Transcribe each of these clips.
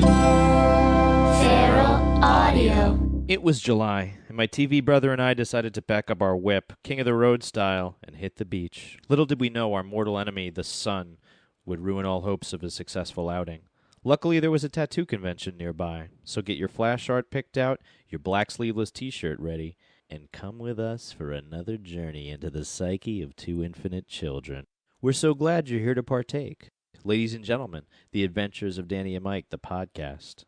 Feral Audio. It was July, and my TV brother and I decided to pack up our whip, king of the road style, and hit the beach. Little did we know our mortal enemy, the sun, would ruin all hopes of a successful outing. Luckily, there was a tattoo convention nearby, so get your flash art picked out, your black sleeveless t-shirt ready, and come with us for another journey into the psyche of two infinite children. We're so glad you're here to partake. Ladies and gentlemen, The Adventures of Danny and Mike, the podcast.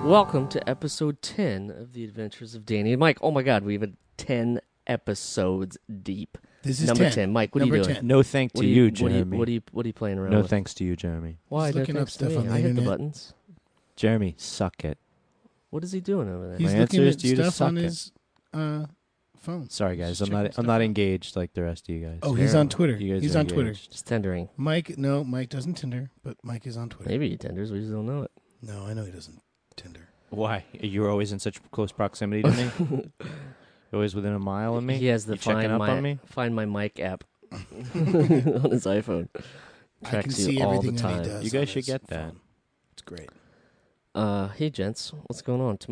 Welcome to episode 10 of The Adventures of Danny and Mike. Oh my God, we've been 10 episodes deep. This is number 10. Mike, what are you doing? 10. No thanks to you, Jeremy. What are you playing around No with? thanks to you, Jeremy. Why? He's No looking up thanks to stuff me. on the I hit the internet. buttons. Jeremy, suck it. What is he doing over there? He's My looking answer at is to you to stuff on suck it. his phone. Sorry, guys. Just I'm checking not stuff not out. engaged like the rest of you guys. Oh, he's on Twitter. You guys He's are on Twitter. engaged. Just tendering. Mike doesn't Tinder, but Mike is on Twitter. Maybe he tenders. We just don't know it. No, I know he doesn't Tinder. Why? You're always in such close proximity to me? You're always within a mile of me? He has the You checking up on me? Find My Mic app on his iPhone. I Tracks can you see all everything the that he time. does. You guys on should his get that. phone. It's great. Hey gents, what's going on? To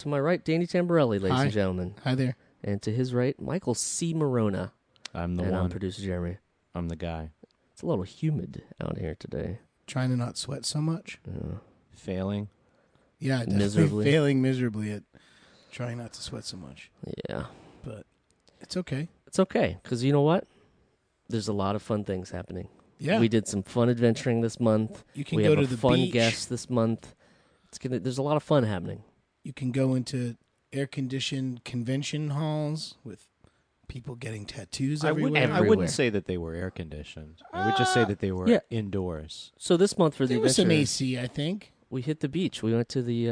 my right, Danny Tamborelli, ladies Hi. and gentlemen, Hi there. and to his right, Michael C. Morona, I'm the and I'm one. producer Jeremy. I'm the guy. It's a little humid out here today. Trying to not sweat so much. Failing. Yeah, definitely Miserably. failing miserably at trying not to sweat so much. Yeah, But it's okay. it's okay because you know what? There's a lot of fun things happening. Yeah, We did some fun adventuring this month. you can We go have to a the fun beach. guest this month. There's a lot of fun happening. You can go into air-conditioned convention halls with people getting tattoos everywhere. I Everywhere. wouldn't say that they were air conditioned. I would just say that they were yeah. indoors. So this month for the There was some adventure, AC, I think. we hit the beach. We went to the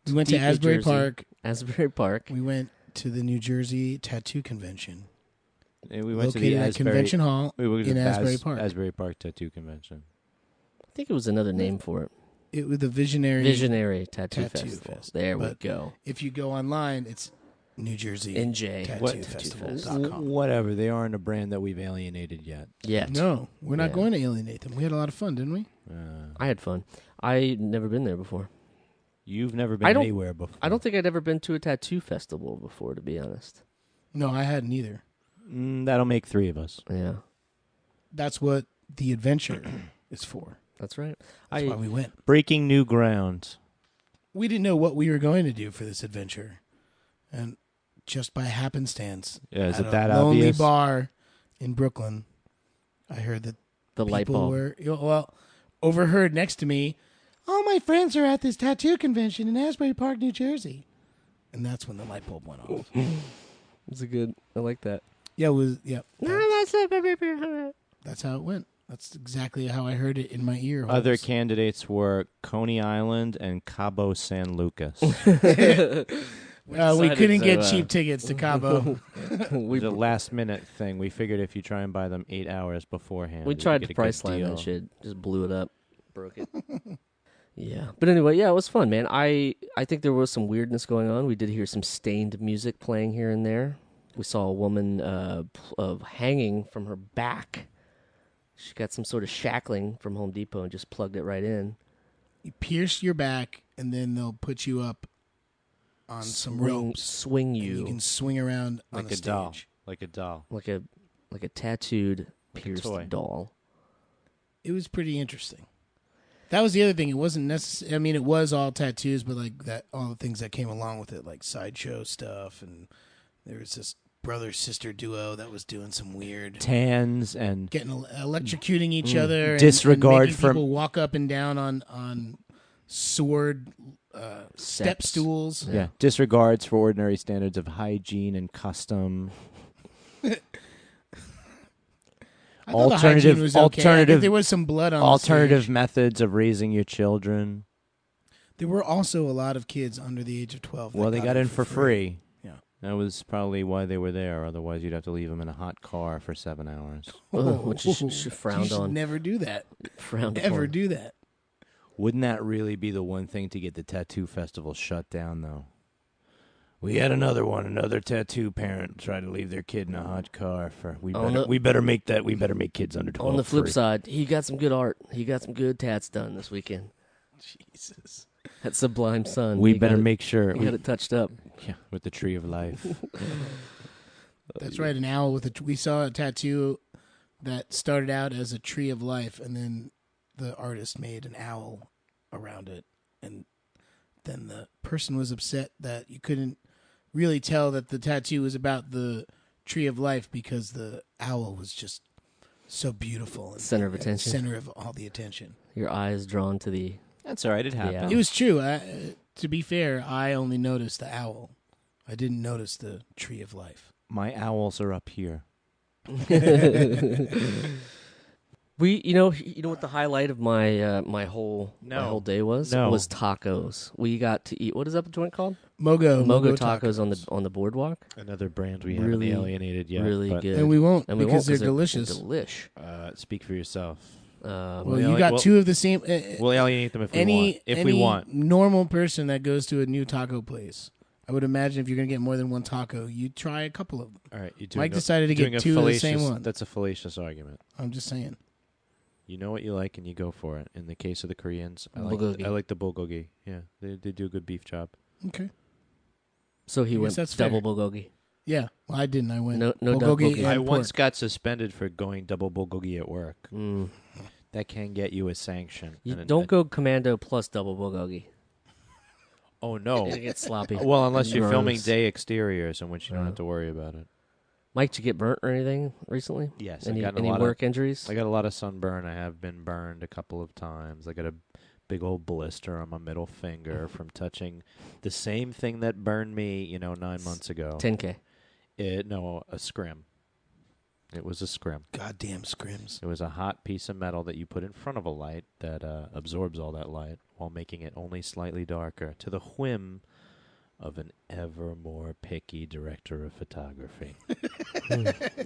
We went to deep New Asbury Jersey. Park. Asbury Park. We went to the New Jersey Tattoo Convention, And we went located to the at Asbury, Convention Hall we went to in the Asbury Park. Asbury Park Tattoo Convention. I think it was another name for it. It was the Visionary Tattoo, Tattoo Festival. Fest. There we But go. If you go online, it's New Jersey NJ. Tattoo Fest. Festival.com. Whatever. They aren't a brand that we've alienated yet. Yeah. No, we're not Yeah. going to alienate them. We had a lot of fun, didn't we? I had fun. I never been there before. You've never I been don't- anywhere before. I don't think I'd ever been to a tattoo festival before, to be honest. No, I hadn't either. That'll make three of us. Yeah, That's what the adventure is for. that's right. That's why we went. Breaking new ground. We didn't know what we were going to do for this adventure, and just by happenstance, Yeah, is at it that a lonely obvious? bar in Brooklyn, I heard that The light people bulb. were overheard next to me. All my friends are at this tattoo convention in Asbury Park, New Jersey, and that's when the light bulb went off. It's a good. I like that. Yeah, it was. Yeah, That's it. that's how it went. That's exactly how I heard it in my ear. Other holes. candidates were Coney Island and Cabo San Lucas. We decided couldn't to, get cheap tickets to Cabo. It was a last minute thing. We figured if you try and buy them 8 hours beforehand, We you tried get to a good price line deal. that shit. Just blew it up. Broke it. Yeah. But anyway, yeah, it was fun, man. I think there was some weirdness going on. We did hear some stained music playing here and there. We saw a woman hanging from her back. She got some sort of shackling from Home Depot and just plugged it right in. You pierce your back, and then they'll put you up on some ropes. Swing And you you can swing around on Like the a doll. stage. Like a doll. like a tattooed, Like a pierced toy. doll. It was pretty interesting. That was the other thing. It wasn't necessary. I mean, it was all tattoos, but like that, all the things that came along with it, like sideshow stuff, and there was this brother sister duo that was doing some weird, Tans and getting electrocuting each other, Disregard and making from- people walk up and down on sword step Steps. stools. yeah, disregards for ordinary standards of hygiene and custom. I thought the hygiene was okay. I think alternative there was some blood on alternative the stage. methods of raising your children. There were also a lot of kids under the age of 12. Well, they got in for free. Yeah. That was probably why they were there. Otherwise, you'd have to leave them in a hot car for 7 hours. Which is frowned you should on. never do that. Frowned Ever upon. do that. Wouldn't that really be the one thing to get the tattoo festival shut down, though? We had another tattoo parent try to leave their kid in a hot car for. We better make kids under 12. On the flip free. side, he got some good art. He got some good tats done this weekend. Jesus. That Sublime Sun. We he better got make sure. it, he got it touched up. Yeah, with the tree of life. That's right. An owl with we saw a tattoo that started out as a tree of life, and then the artist made an owl around it, and then the person was upset that you couldn't really tell that the tattoo was about the tree of life because the owl was just so beautiful and Center of attention. center of all the attention. Your eyes drawn to the. That's all right. It happened. Yeah. It was true. To be fair, I only noticed the owl. I didn't notice the tree of life. My owls are up here. You know what the highlight of my whole day was? No. Was tacos. We got to eat. What is that joint called? Mogo Tacos on the boardwalk. Another brand we haven't Really, alienated yet. really but, good. And we won't And we because won't they're delicious. Delish. Speak for yourself. Well, you got two of the same. We'll alienate them if we want. If we want. Normal person that goes to a new taco place, I would imagine if you're going to get more than one taco, you try a couple of them. All right, Mike decided to get two of the same one. That's a fallacious argument. I'm just saying. You know what you like and you go for it. In the case of the Koreans, I Bulgogi. like the bulgogi. Yeah, they do a good beef job. Okay. So he I guess went that's double fair. bulgogi. Yeah. Well, I didn't. I went No bulgogi bulgogi. and I pork. once got suspended for going double bulgogi at work. Mm. That can get you a sanction. You And don't go commando plus double bulgogi. Oh no. It gets sloppy. Well, unless you're Gross. filming day exteriors, in which you don't Yeah. have to worry about it. Mike, did you get burnt or anything recently? Yes, Any I've gotten a lot work of. injuries? I got a lot of sunburn. I have been burned a couple of times. I got a big old blister on my middle finger from touching the same thing that burned me, 9 months ago. 10K. No, a scrim. It was a scrim. Goddamn scrims. It was a hot piece of metal that you put in front of a light that absorbs all that light while making it only slightly darker, to the whim of an ever more picky director of photography.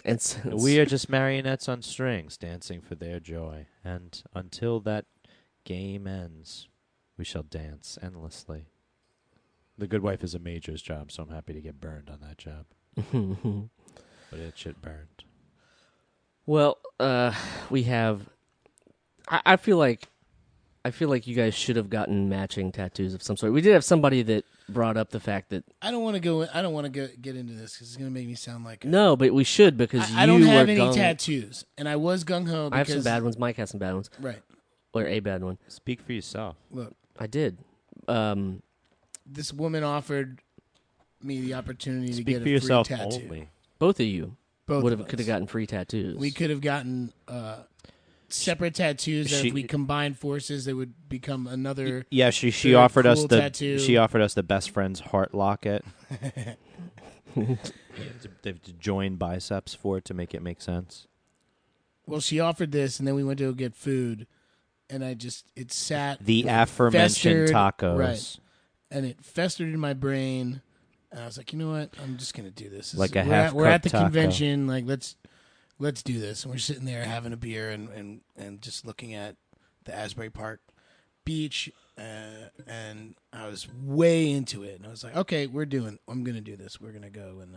And since We are just marionettes on strings dancing for their joy. And until that game ends, we shall dance endlessly. The Good Wife is a major's job, so I'm happy to get burned on that job. But it shit burned. Well, we have. I feel like you guys should have gotten matching tattoos of some sort. We did have somebody that brought up the fact that I don't want to go. I don't want to get into this because it's going to make me sound like no, but we should because I don't have were any gung- tattoos, and I was gung ho. I have some bad ones. Mike has some bad ones, Right. or a bad one. Speak for yourself. Look, I did. this woman offered me the opportunity to Speak get for a free yourself tattoo. only. Both of you Both of could have us. gotten free tattoos. We could have gotten separate tattoos that She- if we combined forces, they would become another. Yeah, she They're offered us cool the tattoo. she offered us the best friend's heart locket. They have to join biceps for it to make it make sense. Well, she offered this, and then we went to go get food, and it sat The aforementioned festered, tacos. right. And it festered in my brain. And I was like, you know what? I'm just gonna do this. Like a we're at half-cooked the taco. convention. Like let's do this. And we're sitting there having a beer and just looking at the Asbury Park beach. And I was way into it. And I was like, okay, I'm gonna do this. We're gonna go and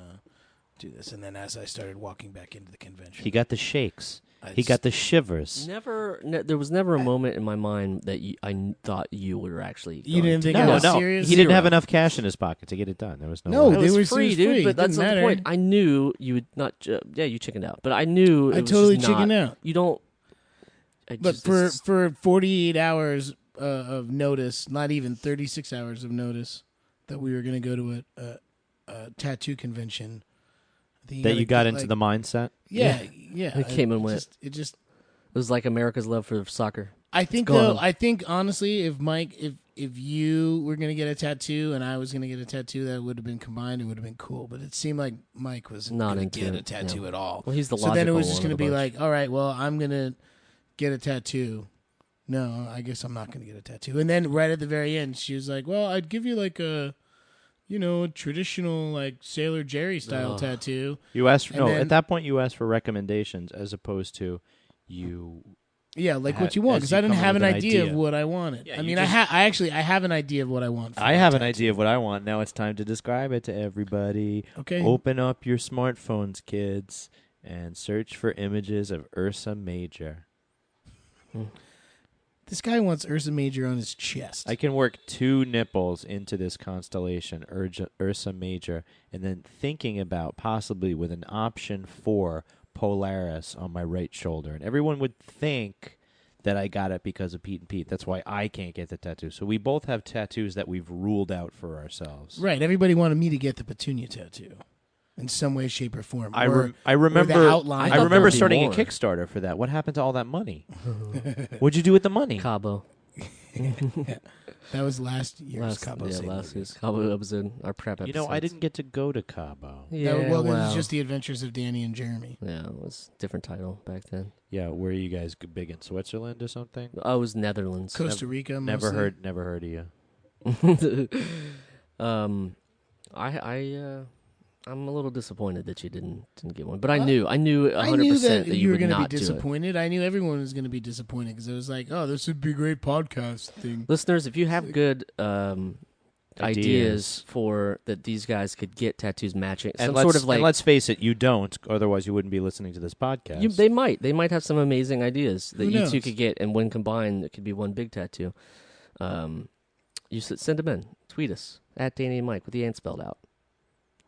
do this. And then as I started walking back into the convention, He got the shakes. I He got the shivers. There was never a moment in my mind that I thought you were actually. You going didn't to think do I No, was no. serious? He didn't have Zero. enough cash in his pocket to get it done. There was no. No, way. It they was were free, it was dude. free. But It that's didn't not the matter. point. I knew you would not. Yeah, you chickened out. But I knew. I it was totally just not- chickened out. You don't. But for 48 hours of notice, not even 36 hours of notice, that we were going to go to a tattoo convention. I think That gotta you got get, into like- the mindset. Yeah. It came and went. It just. It was like America's love for soccer. I think Go though. on. I think honestly, if you were going to get a tattoo and I was going to get a tattoo, that would have been combined. It would have been cool. But it seemed like Mike was Not going to into get a it, tattoo yeah. at all. Well, he's the so then it logical was just one going to of the be bunch. like, all right, well, I'm going to get a tattoo. no, I guess I'm not going to get a tattoo. And then right at the very end, she was like, well, I'd give you like a traditional like Sailor Jerry style tattoo. You asked And then- at that point you asked for recommendations as opposed to you. Yeah, like what you want, because I didn't have an idea of what I wanted. Yeah, I you mean, just- I have an idea of what I want. For I my have an tattoo. idea of what I want. Now it's time to describe it to everybody. Okay. Open up your smartphones, kids, and search for images of Ursa Major. This guy wants Ursa Major on his chest. I can work 2 nipples into this constellation, Ursa Major, and then thinking about possibly with an option for Polaris on my right shoulder. And everyone would think that I got it because of Pete and Pete. That's why I can't get the tattoo. So we both have tattoos that we've ruled out for ourselves. Right. Everybody wanted me to get the Petunia tattoo in some way, shape, or form. I Or remember the outline. I I thought remember there'd be starting a more. Kickstarter for that. What happened to all that money? What'd you do with the money? Cabo. That was last year's Cabo San last Lucas. year's Cabo episode, our prep episode. You know, I didn't get to go to Cabo. Yeah, That- well, it wow. was just the adventures of Danny and Jeremy. Yeah, it was a different title back then. Yeah, were you guys big in Switzerland or something? I was Netherlands. Costa Rica, Never mostly. heard of you. I'm a little disappointed that you didn't get one, but I knew 100% I knew that you were would going to be not do it. disappointed. I knew everyone was going to be disappointed because it was like, oh, this would be a great podcast thing. Listeners, if you have good ideas for that these guys could get tattoos matching, And some sort of like and let's face it, you don't. Otherwise, you wouldn't be listening to this podcast. they might have some amazing ideas that Who you knows? two could get, and when combined, it could be one big tattoo. You send them in, tweet us at Danny and Mike with the and spelled out.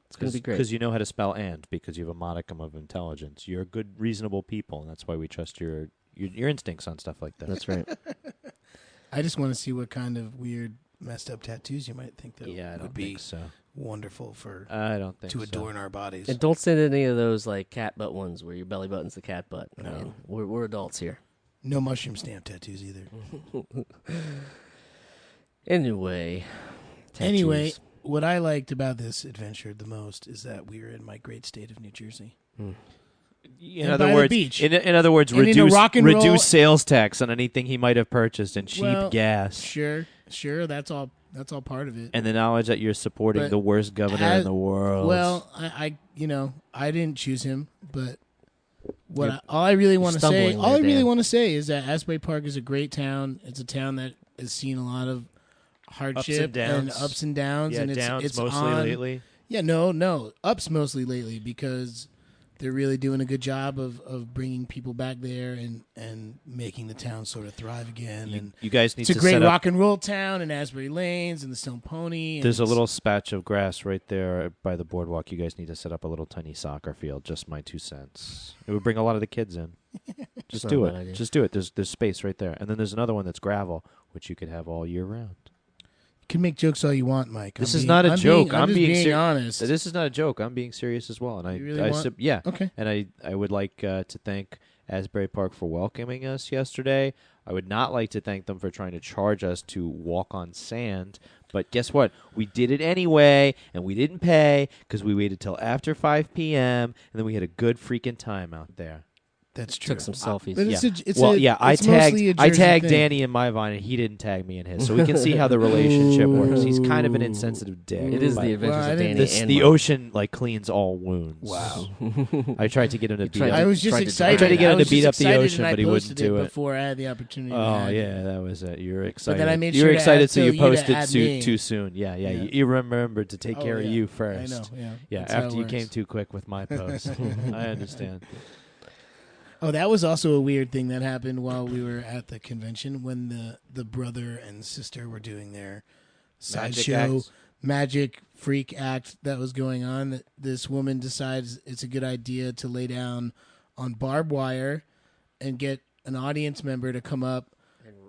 It's going to be great. Because you know how to spell and, because you have a modicum of intelligence. You're good, reasonable people, and that's why we trust your instincts on stuff like that. That's right. I just want to see what kind of weird, messed up tattoos you might think that Yeah, I would don't be think so. wonderful for I don't think to so. adorn our bodies. And don't send any of those like cat butt ones where your belly button's the cat butt. I No. mean, we're adults here. No mushroom stamp tattoos either. Anyway. Anyway, tattoos. what I liked about this adventure the most is that we were in my great state of New Jersey. In And other by the words, beach. in other words, And in a reduce rock and roll- reduce sales tax on anything he might have purchased and cheap Well, gas, Sure, that's all part of it. and the knowledge that you're supporting But the worst governor in the world. Well, I didn't choose him, but all I really want to say stumbling there, Dan. is that Asbury Park is a great town. It's a town that has seen a lot of hardship downs. ups and downs, yeah, and downs it's mostly on, lately. Yeah, no, ups mostly lately because they're really doing a good job of bringing people back there and making the town sort of thrive again. And You guys need it's a to great set up. rock and roll town in Asbury Lanes and the Stone Pony. And There's a it's- little patch of grass right there by the boardwalk. You guys need to set up a little tiny soccer field. Just my 2 cents. It would bring a lot of the kids in. Just Not do a it. bad idea. Just do it. There's space right there, and then there's another one that's gravel, which you could have all year round. You can make jokes all you want, Mike. This is not a I'm joke. I'm I'm just being being ser- honest. This is not a joke. I'm being serious as well, and You really want- yeah. Okay. And I would like to thank Asbury Park for welcoming us yesterday. I would not like to thank them for trying to charge us to walk on sand. But guess what? We did it anyway, and we didn't pay because we waited till after 5 p.m., and then we had a good freaking time out there. That's true. Took some selfies. But it's I it's mostly a I Jersey tagged thing. Danny in my Vine, and he didn't tag me in his, so we can see how the relationship works. He's kind of an insensitive dick. It is but the adventures Well, I of didn't- Danny and the Mike. ocean cleans all wounds. Wow. I tried to get him to beat tried up. I was just Tried to excited. try to get him I to was beat just up the excited ocean, and I but he wouldn't posted do it. before I had the opportunity. to Oh add yeah, it. that was it. You were excited. then I made you sure were to excited, add so you you to posted add me. too soon. Yeah. Yeah. You remembered to take Oh, care of yeah. you first. I know. Yeah. Yeah, That's how after it you came works. too quick with my post. I understand. Oh, that was also a weird thing that happened while we were at the convention when the brother and sister were doing their Magic sideshow acts. magic freak act that was going on. That this woman decides it's a good idea to lay down on barbed wire and get an audience member to come up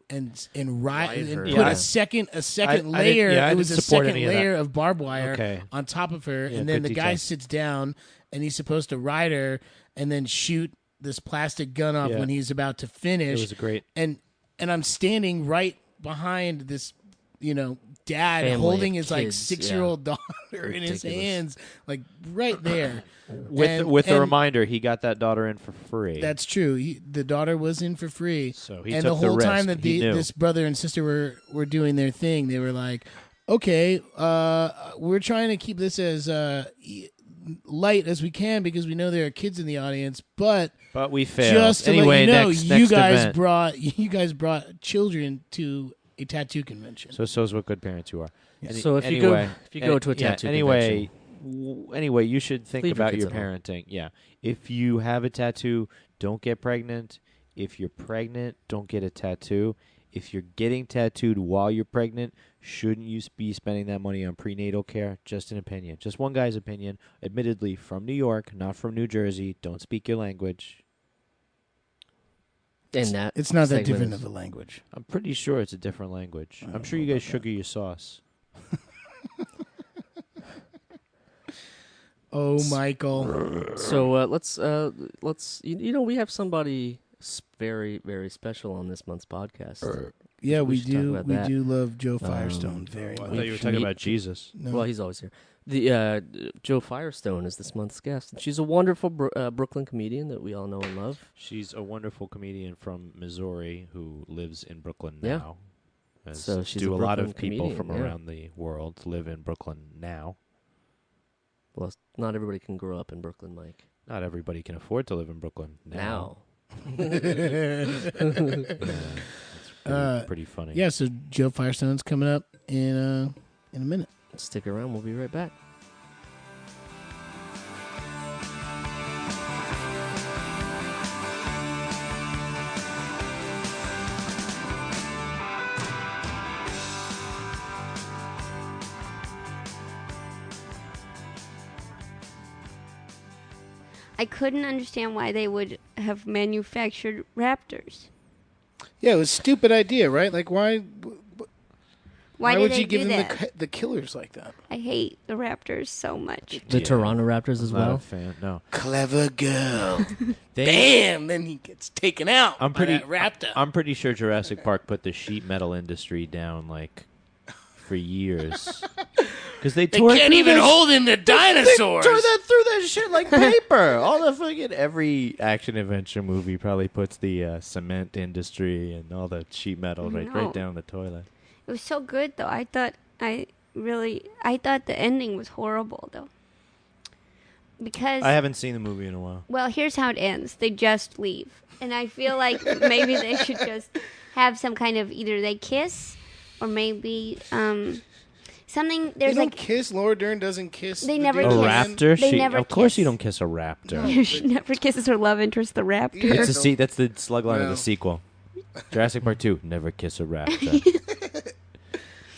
and Ride and her. put Yeah. a second I layer. didn't It was a support second any of that. layer of barbed wire Okay. on top of her, Yeah, and then good the guy detail. sits down and he's supposed to ride her and then shoot this plastic gun off Yeah. when he's about to It finish. was great. And I'm standing right behind this dad Family holding of his like kids, 6-year-old daughter in his Ridiculous. hands, like right there. With a And reminder, he got that daughter in for free. That's true. The daughter was in for free. So he and took the whole the time risk. that He knew. this brother and sister were doing their thing, they were like, okay, we're trying to keep this as light as we can because we know there are kids in the audience, but we failed. just to Anyway, let you know, next event. you guys brought children to a tattoo convention. So so's what good parents you are. So if you go to a tattoo anyway, you should think Leave your about kids your at home. parenting. Yeah. If you have a tattoo, don't get pregnant. If you're pregnant, don't get a tattoo. If you're getting tattooed while you're pregnant, shouldn't you be spending that money on prenatal care? Just an opinion. Just one guy's opinion. Admittedly, from New York, not from New Jersey. Don't speak your language. And that It's not that segment different is- of a language. I'm pretty sure it's a different language. I'm sure you guys sugar your sauce. Oh, Michael. So let's we have somebody very very special on this month's podcast. Yeah, we we should talk do. about We that. do love Joe Firestone very I much. thought you were talking about Jesus. No. Well, he's always here. The Joe Firestone is this month's guest. She's a wonderful Brooklyn comedian that we all know and love. She's a wonderful comedian from Missouri who lives in Brooklyn Yeah. now. As So she's do a a lot Brooklyn of people comedian, from yeah. around the world live in Brooklyn now. Well, not everybody can grow up in Brooklyn, Mike. Not everybody can afford to live in Brooklyn now. It's pretty funny. Yeah, so Joe Firestone's coming up in a minute. Stick around. We'll be right back. I couldn't understand why they would have manufactured raptors. Yeah, it was a stupid idea, right? Like, why Why did would they you give do them that? the killers like that? I hate the raptors so much. The Yeah. Toronto Raptors as I'm not a well. fan. No. Clever girl. They- Damn, then he gets taken out I'm by pretty that raptor. I'm pretty sure Jurassic Park put the sheet metal industry down like for years. Because they tore can't through even that hold in the dinosaurs. Tore that through that shit like paper. All the fucking every action adventure movie probably puts the cement industry and all the sheet metal I right know. down the toilet. It was so good, though. I thought the ending was horrible, though. Because, I haven't seen the movie in a while. well, here's how it ends. They just leave. And I feel like maybe they should just have some kind of, either they kiss or maybe something. They There's don't like, kiss. Laura Dern doesn't kiss. They the never A dude kiss. again. raptor? They never Of course kiss. you don't kiss a raptor. she never kisses her love interest, the raptor. Yeah. That's the slug line of No. the sequel. Jurassic Park 2, never kiss a raptor.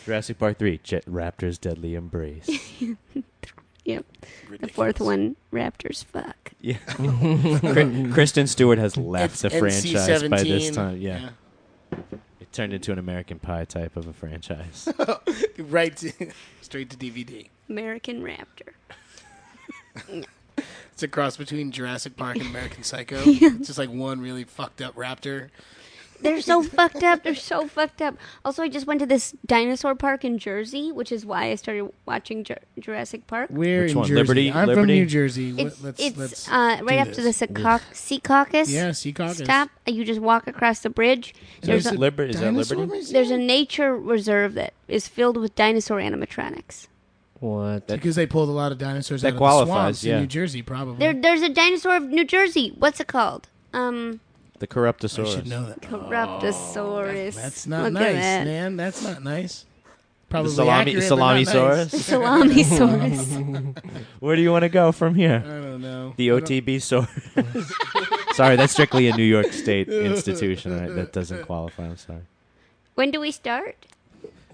Jurassic Park 3, Raptor's deadly embrace. Yep. The fourth one, raptors fuck. Yeah. Kristen Stewart has left It's the franchise by this NC-17. time. Yeah. It turned into an American Pie type of a franchise. Right straight to DVD. American raptor. It's a cross between Jurassic Park and American Psycho. It's just like one really fucked up raptor. They're so fucked up. They're so fucked up. Also, I just went to this dinosaur park in Jersey, which is why I started watching Jurassic Park. Where Which in one? Jersey? Liberty? I'm from Liberty? New Jersey. It's Let's right do after this. the Sea Caucus. Yeah, Sea Caucus. Stop. You just walk across the bridge. Is There's that a, Is that Dinosaur Liberty? museum? there's a nature reserve that is filled with dinosaur animatronics. What? Because they pulled a lot of dinosaurs That out of qualifies, the swamps yeah. in New Jersey, probably. There's a dinosaur of New Jersey. What's it called? The I Corruptosaurus. should know that. Corruptosaurus. That's not Look nice, at that. man. That's not nice. The Probably salami, accurate, but not nice. Salamisaurus. Salamisaurus. Where do you want to go from I here? don't know. The OTB Saurus. Sorry, that's strictly a New York State institution. Right? That doesn't qualify. I'm sorry. When do we start?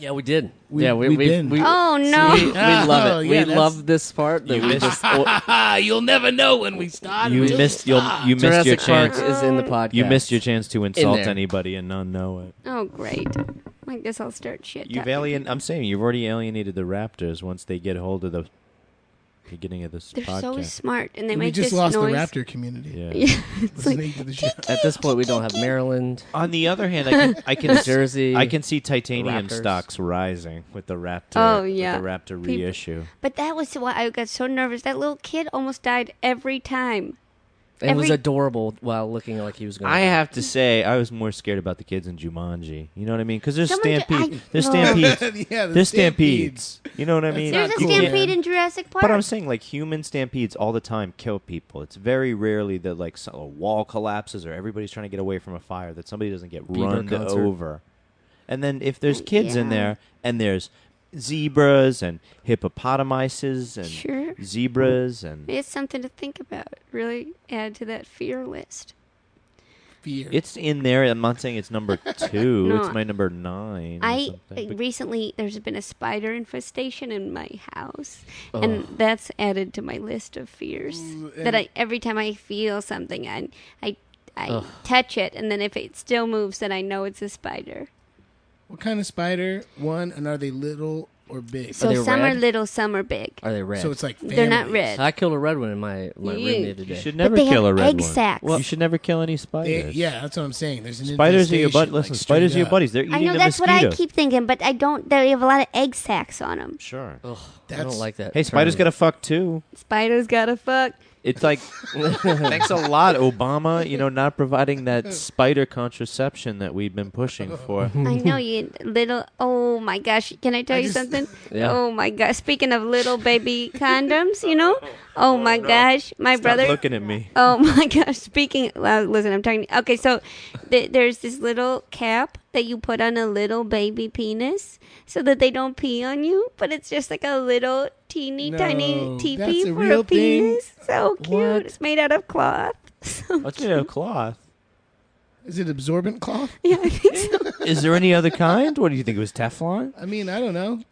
Yeah, we did. We- yeah, we've been. Oh, no. We love Oh, it. yeah, we that's- love this part. That You we missed- just, You'll never know when we start. You until missed. we start. You missed your Jurassic Park chance. is in the podcast. You missed your chance to insult there. anybody and none know it. Oh, great. I guess I'll start shit. I'm saying you've already alienated the raptors once they get hold of the beginning of this They're podcast. so smart, and they We make just this lost noise. the raptor community. Yeah. Yeah, it's like, Listening to the show. At this point, we don't have Maryland, On the other hand, I can Jersey. I can see titanium Raptors. stocks rising with the Raptor. Oh, yeah. with the Raptor People- reissue. but that was why I got so nervous. That little kid almost died every time. and it was every- adorable while looking like he was going. I have to say, I was more scared about the kids in Jumanji. You know what I mean? Because there's Someone stampedes. There's oh. stampedes. Yeah, the There's stampedes. You know what I mean? There's a not cool, stampede man. in Jurassic Park. But I'm saying, like, human stampedes all the time kill people. It's very rarely that, like, a wall collapses or everybody's trying to get away from a fire, that somebody doesn't get Bieber run concert. over. And then if there's kids in Yeah. there and there's zebras and hippopotamuses and Sure. zebras and It's something to think about. Really add to that fear list. Fear. it's in there. I'm not saying it's number 2. No. It's my number 9. or something. But Recently there's been a spider infestation in my house, Oh. and that's added to my list of fears. Ooh, That and- every time I feel something, I Ugh. touch it, and then if it still moves, then I know it's a spider. What kind of spider? One, and are they little or big? So they some are red? little, some are big. Are they red? So it's like They're not families. red. I killed a red one in my room the You- other you day. should But never they kill have a red egg one. sacs. You should never kill any spiders. Yeah, that's what I'm saying. There's an Spiders are your infestation, Listen, like, spiders are straight your up. buddies. They're eating I know the that's mosquitoes. what I keep thinking, but I don't. They have a lot of egg sacs on them. Sure. Ugh, I That's- don't like that. Hey, spiders term. gotta fuck too. Spiders gotta fuck. It's like, thanks a lot, Obama. You know, not providing that spider contraception that we've been pushing for. I know you little. Oh my gosh! Can I tell I you just- something? Yeah. Oh my gosh! Speaking of little baby condoms, you know. Oh my gosh! My Stop brother. looking at me. Oh my gosh! Speaking. Well, listen, I'm talking. Okay, so there's this little cap that you put on a little baby penis so that they don't pee on you, but it's just like a little teeny tiny No, teepee that's a for real a penis. So cute. What? It's made out of cloth. So What's made of cloth? Is it absorbent cloth? yeah, I think so. Is there any other kind? What do you think? It was Teflon? I mean, I don't know.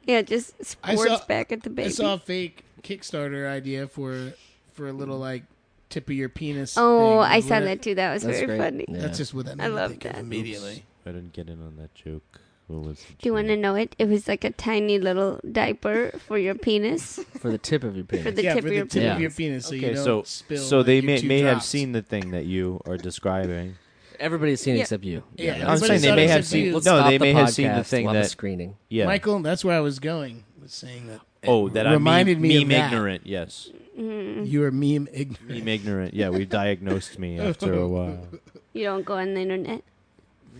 Yeah, it just I squirts saw- back at the baby. I saw a fake Kickstarter idea for a little like tip of your penis. Oh, thing I with saw red. that too. That was That's very great. funny. Yeah. That's just what that made I me love think of that. immediately. I didn't get in on that joke. What was the Do you want to joke? know it? It was like a tiny little diaper for your penis. for the tip of your penis. For the yeah, tip for of the your tip of penis. your penis, so Okay, you don't so spill. so they your two may have drops. seen the thing that you are describing. Everybody's seen it Yeah. except you. Yeah, I'm everybody saying saw they it may have except seen. you. Let's No, stop they the may have seen the podcast. thing We'll have a that. screening. Yeah. Michael, that's where I was going. Was saying that. Oh, that reminded I'm me of meme that. ignorant. Yes, You were meme ignorant. meme ignorant. Yeah, we diagnosed me after a while. You don't go on the internet.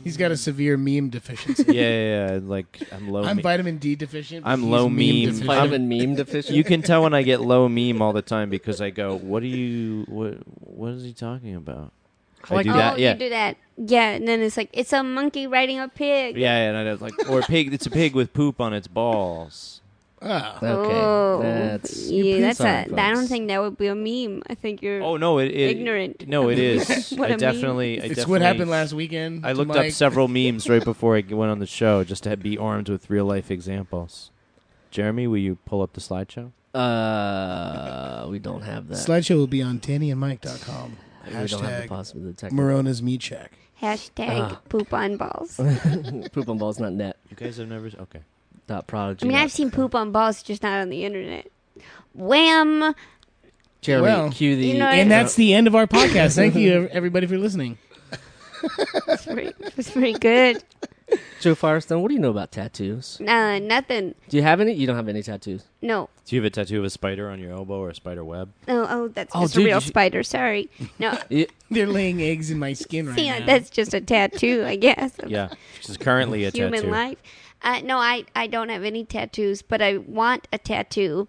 He's got a severe meme deficiency. Yeah, like I'm low. I'm me- vitamin D deficient. but I'm he's low meme meme. deficient. Vitamin meme deficient. You can tell when I get low meme all the time because I go, "What are you? What is he talking about?" I do Oh, that. Yeah, you do that. Yeah, and then it's like, it's a monkey riding a pig. yeah, and I was like, or a pig. It's a pig with poop on its balls. Ah, Okay, Oh, that's yeah, that's Sorry, a. I don't folks. think that would be a meme. I think you're. Oh no, it Ignorant. No, it is. What I a meme. definitely. it's what happened last weekend. I to looked Mike. up several memes right before I went on the show just to be armed with real life examples. Jeremy, will you pull up the slideshow? We don't have that. Slideshow will be on TannyandMike.com. We don't have the Hashtag possible technical. Morona's Meat Shack. Hashtag poop on balls. Poop on balls, not net. You guys have never. Okay. Dot prodigy. I mean, I've seen poop on balls, just not on the internet. Wham! Jeremy, Well, cue the. you know, And that's the end of our podcast. Thank you, everybody, for listening. It's pretty good. Joe Firestone. What do you know about tattoos? Nothing. Do you have any? You don't have any tattoos. No. Do you have a tattoo of a spider on your elbow or a spider web? Oh, that's Oh, just dude, a real you should- spider. Sorry. No. They're laying eggs in my skin right See, now. that's just a tattoo, I guess. Of Yeah, which is currently a human tattoo. life. No, I don't have any tattoos, but I want a tattoo.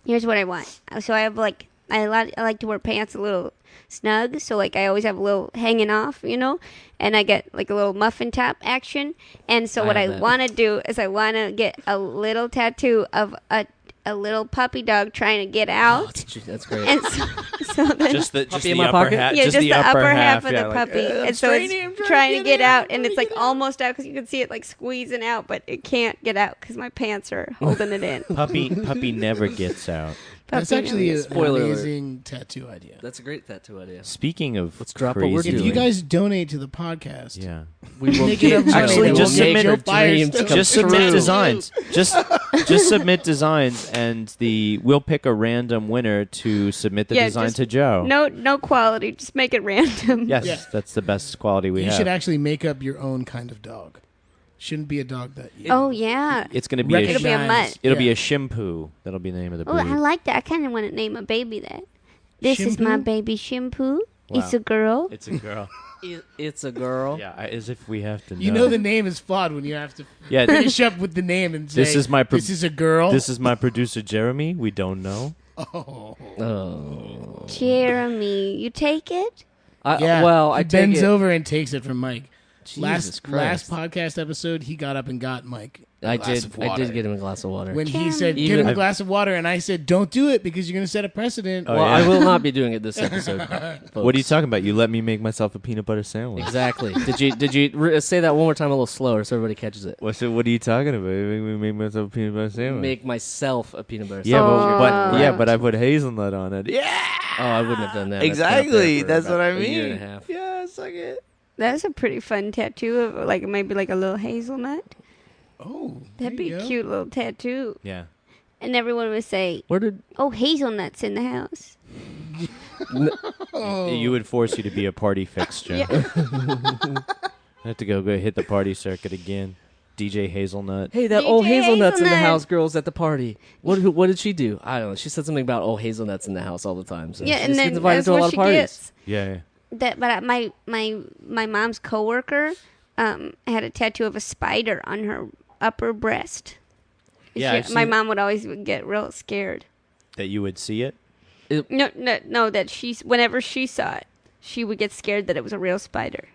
Here's what I want. So I have I like to wear pants a little snug, so I always have a little hanging off, and I get like a little muffin top action. And so I what have I that. want to do is I want to get a little tattoo of a little puppy dog trying to get Oh, out. that's great. And so then Just the Puppy in the my upper pocket? half. yeah, just the upper half of yeah, the like, puppy, and so it's trying to get out, and it's like almost out because you can see it like squeezing out, but it can't get out because my pants are holding it in. Puppy never gets out. That's actually an Spoiler alert. amazing tattoo idea. That's a great tattoo idea. Speaking of Let's drop what crazy, we're If doing. you guys donate to the podcast, yeah, We will Make it get up money. Actually, we'll just make submit your your dreams Firestone. come just true. submit designs. Just submit designs, and we'll pick a random winner to submit the Yeah, design just- to Joe. No quality. Just make it random. Yes, Yeah. that's the best quality we you have. should actually make up your own kind of dog. Shouldn't be a dog that you. Oh yeah. It's going to be It'll be a mutt. It'll be Yeah. a Shimpu. That'll be the name of the Oh, breed. I like that. I kind of want to name a baby that. This is my Shimpu? baby Shimpu. It's Wow. a girl. It's a girl. It's a girl. Yeah, as if we have to know. You know the name is flawed when you have to Yeah, finish up with the name and say, This is my this is a girl. this is my producer Jeremy. We don't know. oh. Oh. Jeremy, you take it? Yeah. Well, he I take bends it. over and takes it from Mike. Jesus Last Christ. podcast episode, he got up and got Mike a I glass did. of I water. did get him a glass of water. When he Jeremy. said, "Give Even- him a glass of water," and I said, "Don't do it because you're going to set a precedent." Oh, well, yeah. I will not be doing it this episode. What are you folks. talking about? You let me make myself a peanut butter sandwich. Exactly. Did you say that one more time a little slower so everybody catches it? What are you talking about? You make me make myself a peanut butter sandwich. Make myself a peanut butter yeah, sandwich. but I put hazelnut on it. Yeah, Oh, I wouldn't have done that. exactly. That's what I A year mean. and a half. Yeah, suck it. That's a pretty fun tattoo of like maybe like a little hazelnut. Oh, That'd there be you a go. cute little tattoo. Yeah. And everyone would say, Where did? "Oh, hazelnuts in the house." Oh. You would force you to be a party fixture. Yeah. I have to go hit the party circuit again. DJ Hazelnut. Hey, that DJ old hazelnuts in the Hazelnut. house girl's at the party. What did she do? I don't know. She said something about old hazelnuts in the house all the time. So Yeah, she and just then gets invited that's to a what lot she of parties. gets. Yeah. But my mom's coworker had a tattoo of a spider on her upper breast. Yeah, I've My seen- mom would always get real scared. That you would see it. No, that whenever she saw it, she would get scared that it was a real spider.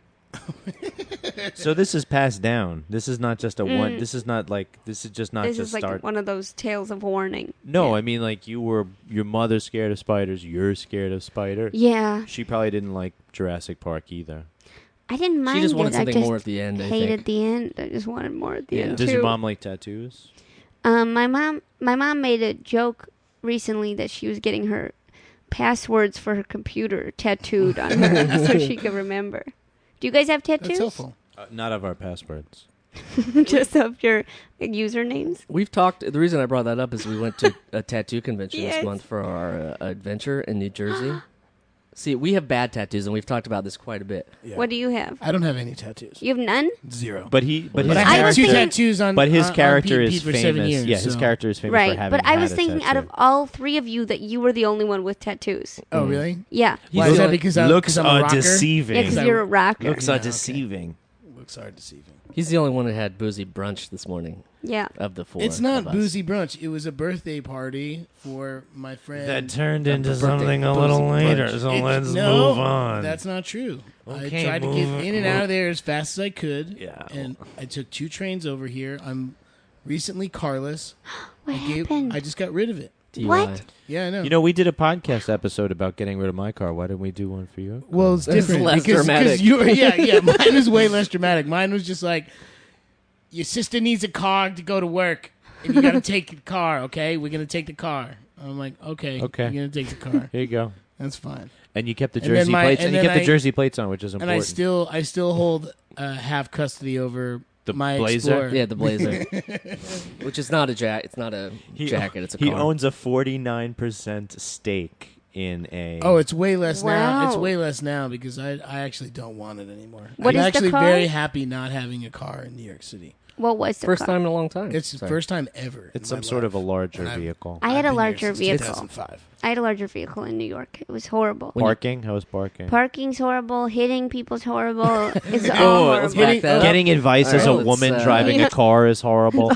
So this is passed down. This is not just a one. This is not like. This is just not This just is like start. one of those tales of warning. No, Yeah. I mean like your mother's scared of spiders. You're scared of spiders. Yeah, She probably didn't like Jurassic Park either. I didn't mind She just it. wanted I something just more at the end. I hated think. the end. I just wanted more at the Yeah. end Does too. your mom like tattoos? My mom made a joke recently that she was getting her passwords for her computer tattooed on her so she could remember. Do you guys have tattoos? That's helpful. Not of our passwords. Just of your usernames? We've talked. The reason I brought that up is we went to a tattoo convention Yes. this month for our adventure in New Jersey. See, we have bad tattoos, and we've talked about this quite a bit. Yeah. What do you have? I don't have any tattoos. You have none? Zero. But his But I I had was two thinking- tattoos on. but his on character Pete is for famous. 7 years, yeah, his so- character is famous for Right. having But I had was a thinking out tattoo. of all three of you that you were the only one with tattoos. Oh, really? Yeah. Why the is that? only- Because Looks I'm a are rocker? deceiving. Yeah, because I- you're a rocker. Looks Yeah, are okay. deceiving. Looks are deceiving. He's the only one that had boozy brunch this morning Yeah. of the four. It's not of us. boozy brunch. It was a birthday party for my friend. That turned into birthday something a boozy little brunch. later, so It's- let's no, move on. That's not true. Okay, I tried to get move- in and out of there as fast as I could. Yeah. And I took 2 trains over here. I'm recently carless. What happened? I just got rid of it. DUI. What? Yeah, I know. You know, we did a podcast episode about getting rid of my car. Why didn't we do one for you? Well, it's It's different less because dramatic. you were, yeah. Mine was way less dramatic. Mine was just like, your sister needs a car to go to work, and you got to take the car. Okay, we're gonna take the car. I'm like, okay, Okay. you're gonna take the car. Here you go. That's fine. And you kept the And then jersey my- plates. and And you then kept the I- jersey plates on, which is And important. I still hold half custody over The my Blazer? Explorer. Yeah, the Blazer, which is not a jacket. It's not a jacket. It's a car. He owns a 49% stake in a. Oh, it's way less now. It's Wow. way less now because I actually don't want it anymore. What I'm is the actually car? very happy not having a car in New York City. What was the First car? time in a long time. It's the Sorry. first time ever. It's in some my sort of a life. larger And I've- vehicle. I had a I've been here larger since vehicle. 2005. I had a larger vehicle in New York. It was horrible. Parking? How was parking? Parking's horrible. Hitting people's horrible. It's all Oh, horrible. let's back that up. Getting advice as a All right, woman let's, driving Yeah. a car is horrible.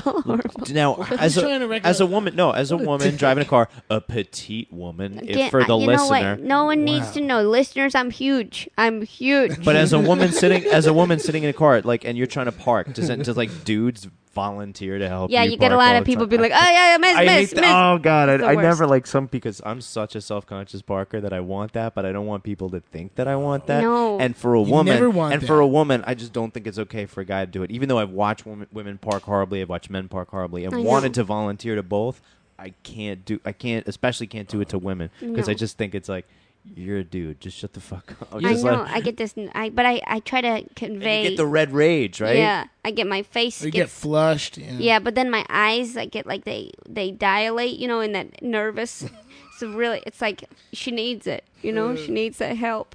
Now, as trying to a, recollect- as a woman, no, as a woman driving a car, a petite woman, if for the you know listener. what? No one needs Wow. to know. Listeners, I'm huge. I'm huge. But as a woman sitting in a car, like, and you're trying to park, does like dudes volunteer to help? Yeah, you you get a park lot all of the people time? be like, oh yeah, miss, I miss, hate miss. oh god, It's the I worst. never like some because I'm such a self-conscious parker that I want that, but I don't want people to think that I want that. No. And for a You woman, never want for that. a woman, I just don't think it's okay for a guy to do it. Even though I've watched women park horribly, I've watched men park horribly, and I know. wanted to volunteer to both. I can't especially can't do it to women because I just think it's like, you're a dude. Just shut the fuck up. I know. I get this, but I try to convey. You get the red rage, right? Yeah, I get my face. You get flushed. Yeah, but then my eyes, I get like they dilate, in that nervous. So really, it's like she needs it. She needs that help.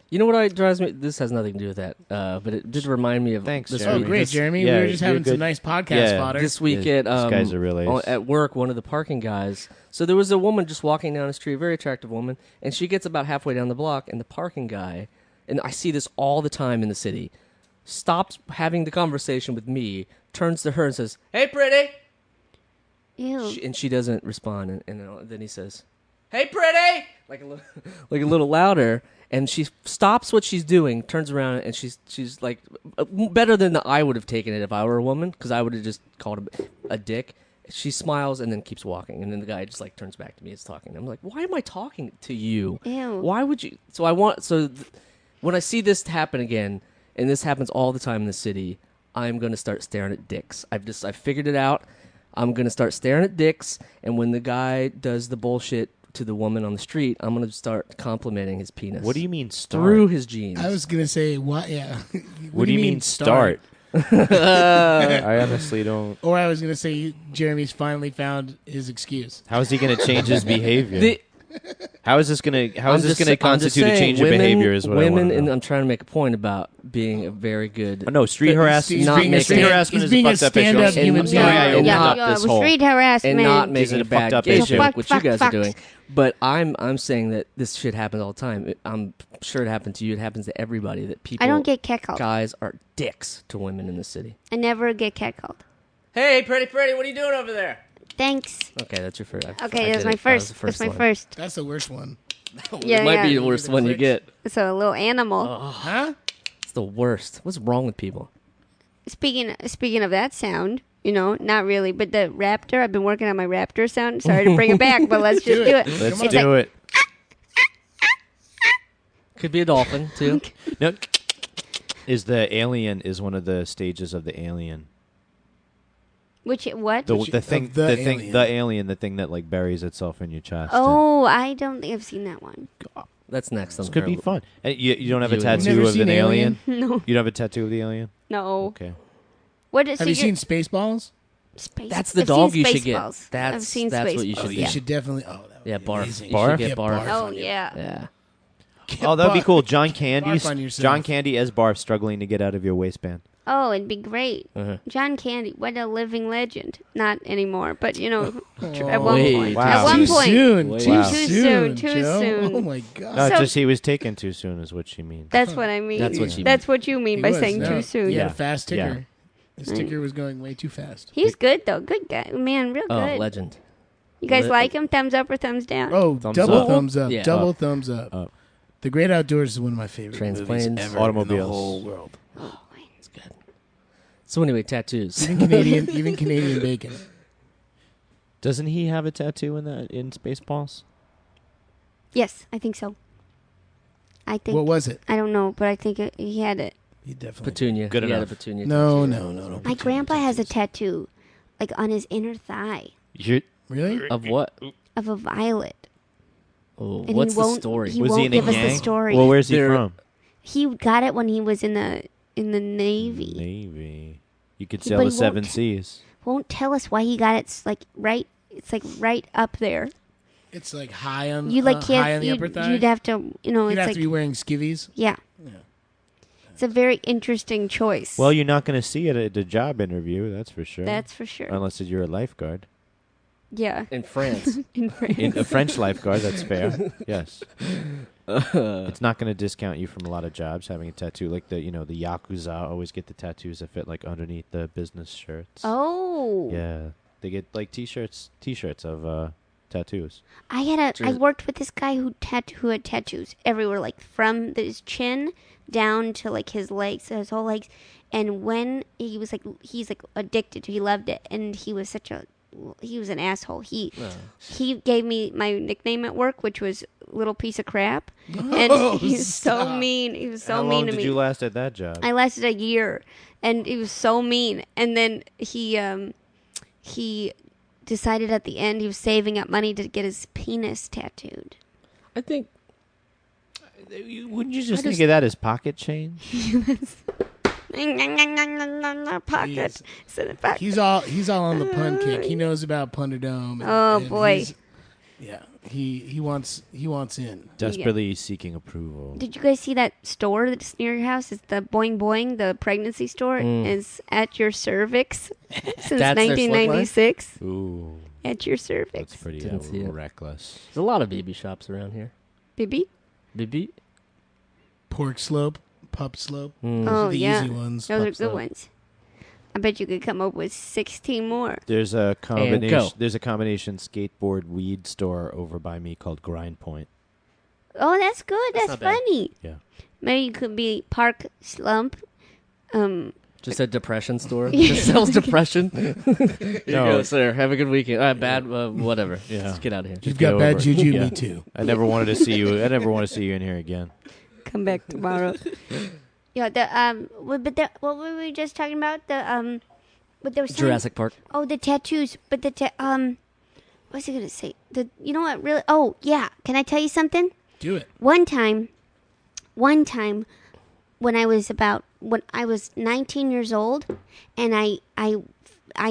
You know what drives me? This has nothing to do with that, but it did remind me of Thanks, this Jeremy. week. Oh, great, Jeremy. Yeah, we were just having good. some nice podcast fodder. This week This guy's a real ace. at work, one of the parking guys. So there was a woman just walking down the street, a very attractive woman, and she gets about halfway down the block, and the parking guy, and I see this all the time in the city, stops having the conversation with me, turns to her and says, "Hey, pretty," Ew. and she doesn't respond, and then he says, "Hey, pretty," like a little louder. And she stops what she's doing, turns around, and she's like better than I would have taken it if I were a woman, because I would have just called him a dick. She smiles and then keeps walking, and then the guy just like turns back to me and is talking. I'm like, why am I talking to you? Ew. Why would you? When I see this happen again, and this happens all the time in the city, I'm gonna start staring at dicks. I've figured it out. I'm gonna start staring at dicks, and when the guy does the bullshit to the woman on the street, I'm going to start complimenting his penis. What do you mean start? Through his jeans. I was gonna say what? Yeah. What do you mean start? I honestly don't. Or I was gonna say Jeremy's finally found his excuse. How is he going to change his behavior? How is this going to constitute a change of behavior? Is what I want women, to know. and I'm trying to make a point about being a very good. Oh, no, street harassment. He's not being a making Street it- harassment he's is being a a fucked up issue. stand-up human And- being. yeah, I opened yeah, up this whole. street harassment. and not making a Fucked bad up gauge issue. like what you guys Fuck. are doing. But I'm saying that this shit happens all the time. I'm sure it happens to you. It happens to everybody. That people, I don't get catcalled. guys are dicks to women in the city. I never get catcalled. Hey, pretty, what are you doing over there? Thanks. Okay, that's your first. Okay, that's my first. That's my first. That's the worst one. Yeah, it might yeah. be the worst one you get. It's a little animal. Huh? It's the worst. What's wrong with people? Speaking of that sound, not really, but the raptor. I've been working on my raptor sound. Sorry to bring it back, but let's just do it. Let's It's do like, it. Could be a dolphin too. No, is the alien is one of the stages of the alien. What? The Which- thing, of the the thing, alien. the alien, the thing that like buries itself in your chest. Oh, I don't think I've seen that one. That's next. This could be fun. And you don't have a You- tattoo You've never of seen an alien? No, You don't have a tattoo of the alien? no. Okay. What is Have you seen Spaceballs? Space? That's the I've dog seen you should get. Spaceballs. That's I've seen what you Spaceballs, should You yeah. should definitely. Oh, that would Yeah, be barf. amazing. You Barf? should get Get barf. barf. Oh on you. yeah. Yeah. Oh, that would be barf. cool. John Candy. Barf on yourself. John Candy as Barf struggling to get out of your waistband. Oh, it'd be great. Uh-huh. John Candy, what a living legend. Not anymore, but at one Way point. Wow. At one Too point. soon. Wow. Too Too soon. soon, too Joe. soon. Oh my god. No, So- just he was taken too soon is what she means. That's what I mean. That's what she That's what you mean He by was, saying no. too soon. He had Yeah. a fast ticker. Yeah. His ticker was going way too fast. He's good though. Good guy. Man, real Oh, good. legend. You guys Lit- like him? Thumbs up or thumbs down? Oh, Thumbs double up. thumbs up. Yeah. Double Up. thumbs up. Up. The Great Outdoors is one of my favorite Trains, movies planes, ever automobiles. in the whole world. It's good. So anyway, tattoos. Even Canadian bacon. Doesn't he have a tattoo in Spaceballs? Yes, I think so. I think. What was it? I don't know, but I think he had it. He definitely. Petunia. Good He had a enough. petunia. No. My grandpa has a tattoo, like on his inner thigh, Really? Of what? of a violet. Oh, And what's he the won't- story? he Was won't he in a give us the gang? story. Well, where's he There- from? He got it when he was in the Navy. Navy. You could He- sail but the he seven won't- seas. Won't tell us why he got it. It's like right up there. It's like high on. You like high on can't. the upper thigh. You'd have to. You'd It's have like to be wearing skivvies. yeah. It's a very interesting choice. Well, you're not going to see it at a job interview, that's for sure. that's for sure. Unless you're a lifeguard. Yeah. In France. In France. In a French lifeguard, that's fair. Yes. It's not going to discount you from a lot of jobs having a tattoo. Like the Yakuza always get the tattoos that fit like underneath the business shirts. Oh. Yeah. They get like t-shirts of tattoos. I worked with this guy who had tattoos everywhere, like from his chin down to like his legs, his whole legs. And when he's like addicted to, he loved it, and he was an asshole. He gave me my nickname at work, which was Little Piece of Crap, and he was so mean. He was so How mean long to did me. you last at that job? I lasted a year, and he was so mean. And then he decided at the end he was saving up money to get his penis tattooed. I think. Wouldn't you just think of that as pocket change? Pocket. He's all on the pun kick. He knows about Punderdome. Oh boy. Yeah, he wants in. Desperately seeking approval. Did you guys see that store that's near your house? It's the Boing Boing, the pregnancy store. Is at your cervix since 1996. Ooh, at your cervix. That's pretty reckless. There's a lot of baby shops around here. Baby? Pork slope, pup slope. Oh, Those are the yeah. easy ones. Those are Pup slope. good ones. I bet you could come up with 16 more. There's a combination. There's a combination skateboard weed store over by me called Grind Point. Oh, that's good. That's not bad. funny. Yeah. Maybe you could be Park Slump. Just a depression store. Just sells depression. Here you go, sir. Have a good weekend. Bad, whatever. Yeah. Just get out of here. You've got bad juju. Yeah. Me too. I never wanted to see you. I never want to see you in here again. Come back tomorrow. Yeah, what were we just talking about? But there was Jurassic Park. Oh, the tattoos. But what's he gonna say? You know what? Really? Oh, yeah. Can I tell you something? Do it. One time, when I was 19 years old, and I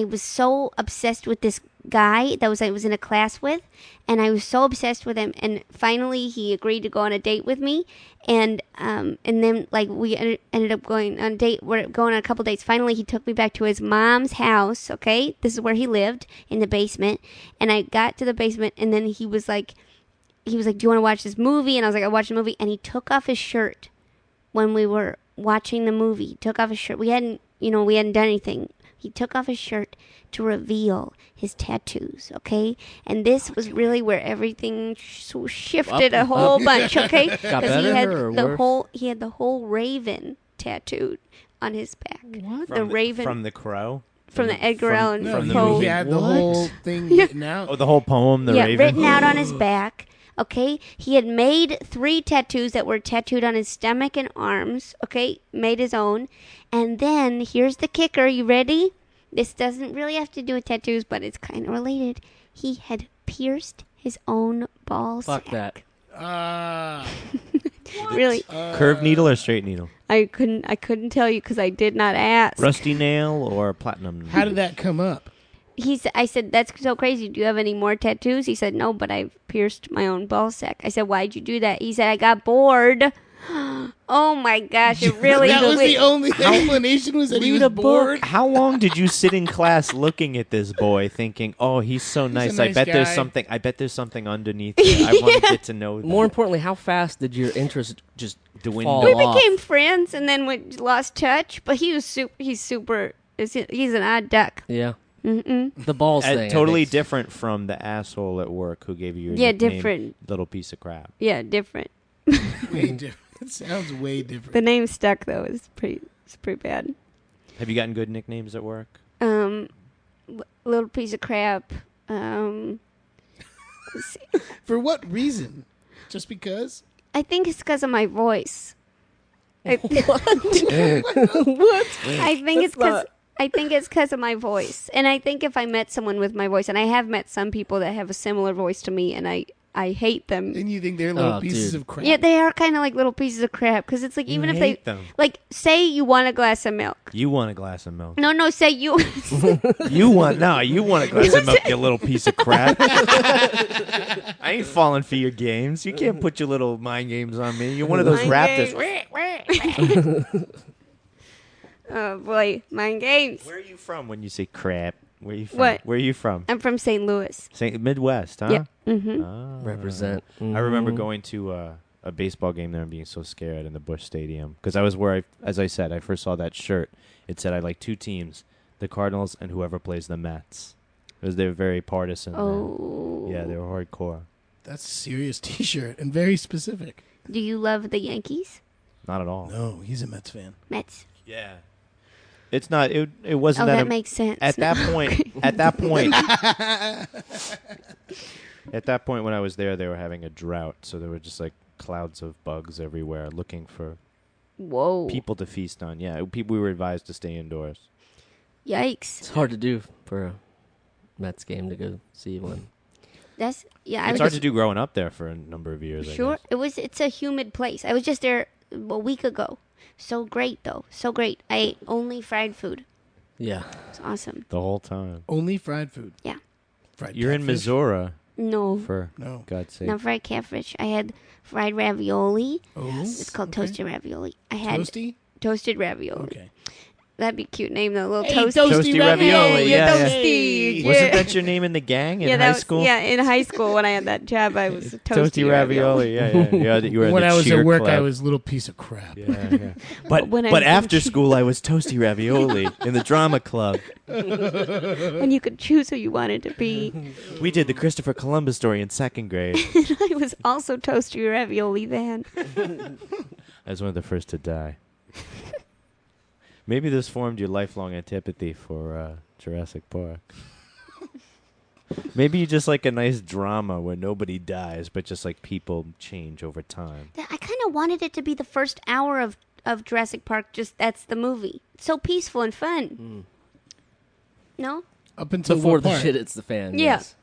was so obsessed with this guy that I was in a class with, and I was so obsessed with him, and finally he agreed to go on a date with me, and then like we ended up going on a date. We're going on a couple dates. Finally, he took me back to his mom's house. Okay, this is where he lived, in the basement, and I got to the basement, and then he was like, do you want to watch this movie? And I was like, I watched the movie, and he took off his shirt when we were watching the movie. He took off his shirt. We hadn't done anything. He took off his shirt to reveal his tattoos, okay? And this was really where everything shifted a whole bunch, okay? Got better or worse? He had the whole raven tattooed on his back. What? The raven from the Crow? from the Edgar Allan No, he Poe. had the whole thing written out. Oh, the whole poem, the Raven. Written out on his back. Okay, he had made 3 tattoos that were tattooed on his stomach and arms. Okay, made his own. And then, here's the kicker. You ready? This doesn't really have to do with tattoos, but it's kind of related. He had pierced his own ball Fuck sack. that. Really? Curved needle or straight needle? I couldn't tell you because I did not ask. Rusty nail or platinum? How did that come up? I said, that's so crazy. Do you have any more tattoos? He said, no, but I've pierced my own ball sack. I said, why'd you do that? He said, I got bored. Oh my gosh, it really That was the only explanation, was that he was bored. How long did you sit in class looking at this boy thinking, oh, he's so nice. a nice I bet there's something underneath here. I want to get to know that. More importantly, how fast did your interest just Dwindle. fall We off? became friends and then we lost touch, but he was he's an odd duck. Yeah. Mm-mm. The balls thing. I Totally think. different from the asshole at work who gave you your Yeah, nickname, different. little piece of crap. Yeah, different. Way different. It sounds way different. The name stuck though. It's pretty bad. Have you gotten good nicknames at work? Little piece of crap. For what reason? Just because? I think it's because of my voice. What? I think it's because of my voice, and I think if I met someone with my voice, and I have met some people that have a similar voice to me, and I hate them. And you think they're little pieces of crap? Yeah, they are kind of like little pieces of crap because it's like even if hate they them. like say you want a glass of milk. You want a glass of milk. No, say you. You want a glass of milk, you little piece of crap. I ain't falling for your games. You can't put your little mind games on me. You're one of those Mind raptors. Oh boy, mind games. Where are you from when you say crap? Where are you from? What? Where are you from? I'm from St. Louis. Midwest, huh? Yeah. Mm-hmm. Ah. Represent. I remember going to a baseball game there and being so scared in the Busch Stadium because I was where as I said, I first saw that shirt. It said I like 2 teams, the Cardinals and whoever plays the Mets. Because they're very partisan. Oh. Yeah, they were hardcore. That's a serious T-shirt and very specific. Do you love the Yankees? Not at all. No, he's a Mets fan. Mets. Yeah. It's not. It wasn't Oh, that. that makes sense. At that point. At that point, when I was there, they were having a drought, so there were just like clouds of bugs everywhere, looking for Whoa. people to feast on. Yeah, we were advised to stay indoors. Yikes. It's hard to do for Mets game to go see one. That's It's hard to do growing up there for a number of years. Sure, I guess. it's a humid place. I was just there a week ago. So great though, so great. I ate only fried food. Yeah. It's awesome. The whole time. Only fried food. Yeah. Fried You're in catfish? Missouri, No, for No. God's sake. not fried catfish. I had fried ravioli. Oh, It's called okay. toasted ravioli. I had Toasty. toasted ravioli. Okay. That'd be a cute name though. Little Hey, toasty. Toasty ravioli, yeah, yeah. Toasty. Wasn't that your name in the gang in yeah, high school? Yeah, in high school when I had that job, I was Toasty ravioli. Yeah. You were in When the I was cheer at work, club. I was a little piece of crap. Yeah. But when I but was after in- school, I was toasty ravioli in the drama club. And you could choose who you wanted to be. We did the Christopher Columbus story in second grade. I was also toasty ravioli then. I was one of the first to die. Maybe this formed your lifelong antipathy for Jurassic Park. Maybe you just like a nice drama where nobody dies, but just like people change over time. I kind of wanted it to be the first hour of Jurassic Park. Just that's the movie. It's so peaceful and fun. No? Up until Before what the part? shit hits the fan. Yeah. Yes.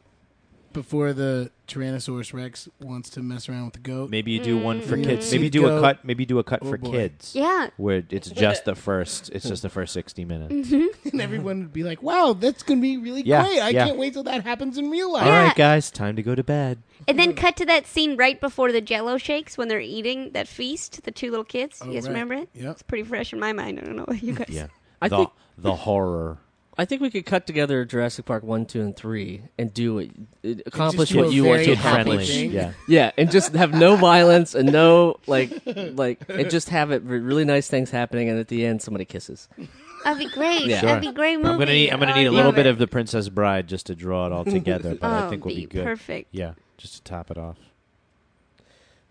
Before the Tyrannosaurus Rex wants to mess around with the goat. Maybe you do one for Mm. kids. Yeah. Maybe do a Go. cut. Maybe do a cut Oh, for boy. kids. Yeah. Where it's just the first. It's just the first 60 minutes. And everyone would be like, wow, that's going to be really Yeah, great. I yeah. can't wait till that happens in real life. All Yeah. right, guys, time to go to bed. And then cut to that scene right before the Jello shakes when they're eating that feast. The two little kids. Oh, You guys right. remember it? Yep. It's pretty fresh in my mind. I don't know what you guys. Yeah. I the think- the horror. I think we could cut together Jurassic Park 1, 2, and 3 and do it. Accomplish do what a you want very to happy accomplish. thing. Yeah. Yeah, and just have no violence and no and just have it really nice things happening, and at the end somebody kisses. That'd be great. Yeah. That'd be a great movie. I'm gonna need a little bit of The Princess Bride just to draw it all together, but I think we'll be good. Perfect. Yeah, just to top it off.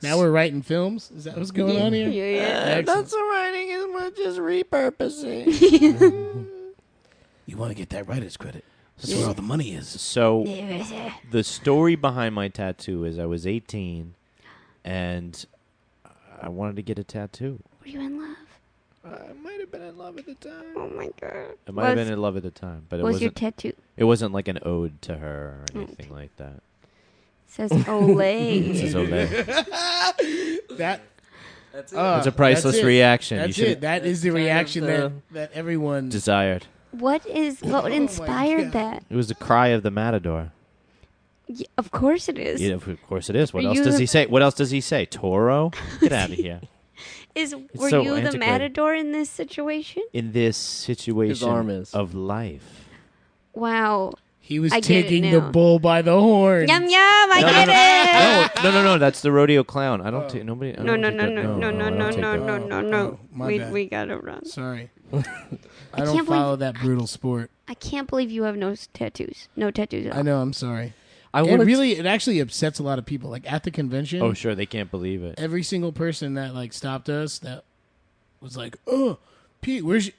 Now we're writing films? Is that what's going on here? Yeah. Excellent. writing as much as repurposing. You want to get that writer's credit. That's where all the money is. So the story behind my tattoo is I was 18 and I wanted to get a tattoo. Were you in love? I might have been in love at the time. Oh my god. I might have been in love at the time, but it What was your wasn't. tattoo? It wasn't like an ode to her or anything like that. It says Olay. This is Olay. That That's It's a priceless that's it. reaction. That's you should it. That is the kind of reaction the- that everyone. desired. what my inspired God. that? It was the cry of the matador. Yeah, of course it is. Yeah, of course it is. What Are else you does the- he say? What else does he say? Toro? Get out of here. Were so you the antiquated. matador in this situation? In this situation arm is. of life. Wow. He was I get it taking the now. bull by the horn. Yum yum, I get it. No. That's the rodeo clown. I don't take nobody. I No, don't no, take no, that- no, no, I no, don't no, take no, that. no, no, Oh, no. my bad. We gotta run. Sorry. I I don't can't believe- follow that brutal sport. I can't believe you have no tattoos. No tattoos at all. I know. I'm sorry. I It wanted really, it actually upsets a lot of people. Like at the convention, Oh, sure, they can't believe it. every single person that like stopped us that was like, "Oh, Pete, where's you?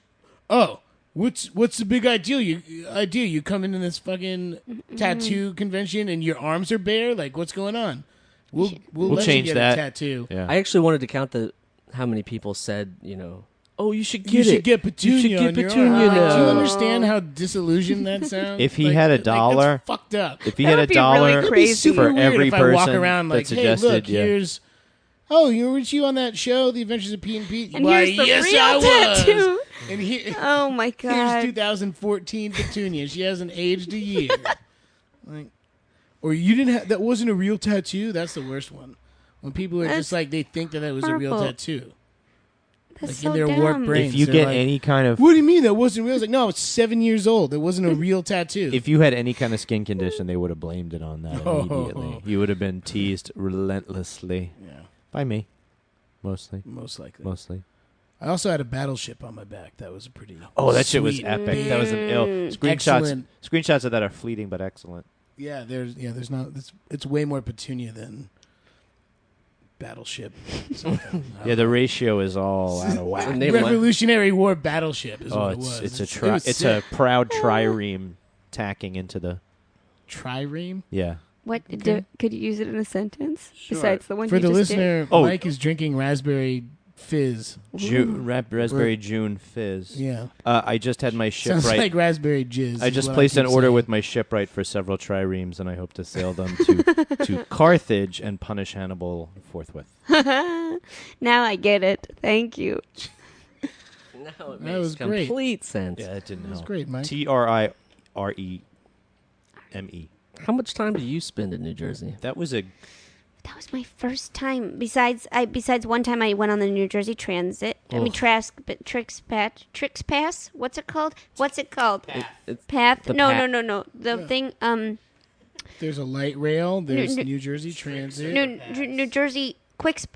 Oh, what's the big idea? You come into this fucking tattoo convention and your arms are bare? Like, what's going on? We'll let change you get that. a tattoo. Yeah. I actually wanted to count how many people said, oh, you should get You it. should get petunia. You should get on your petunia arm. Like, do you now. understand how disillusioned that sounds? If he had a dollar- that's fucked up. If he That had a would be dollar really It'd be crazy. super for weird every if person I walk around that like, hey, suggested, look, yeah. here's. Oh, weren't you on that show, The Adventures of Pete and Pete? And Why, here's the yes, real I was. tattoo. And Oh my here's god. 2014 Petunia. She hasn't aged a year. Like, or you didn't have that wasn't a real tattoo. That's the worst one. When people are That's just like they think that was a real horrible. tattoo. That's Like so in their dumb. warped brains. If you they're get like, any kind of what do you mean that wasn't real? It's like, no, it's 7 years old. It wasn't a real tattoo. if you had any kind of skin condition, they would have blamed it on that Oh. immediately. You would have been teased relentlessly yeah, by me, mostly. most likely. Mostly. I also had a battleship on my back. That was a pretty. Oh, that shit was sweet, epic. big- That was an ill screenshots. Excellent. Screenshots of that are fleeting but excellent. Yeah, there's not. It's way more Petunia than battleship. something. I Yeah, don't the know. ratio is all out of whack. And they went- Revolutionary War battleship is Oh, what it was. it's It was it's sick. a proud trireme tacking into the trireme. yeah. What Okay. could you use it in a sentence besides the one For you the just did? listener, Oh. Mike is drinking raspberry Fizz. Raspberry June Fizz. Yeah. I just had my Sounds shipwright. like raspberry jizz. I just placed an order with my shipwright for several triremes, and I hope to sail them to Carthage and punish Hannibal forthwith. Now I get it. Thank you. Now it That was great. complete sense. Yeah, that didn't help. That's great, Mike. TRIREME. How much time do you spend in New Jersey? That was a. That was my first time. Besides one time I went on the New Jersey Transit. I mean, Trix Pass. What's it called? Path. The No, path. no. The thing. There's a light rail. There's New Jersey Transit. New Jersey Quicks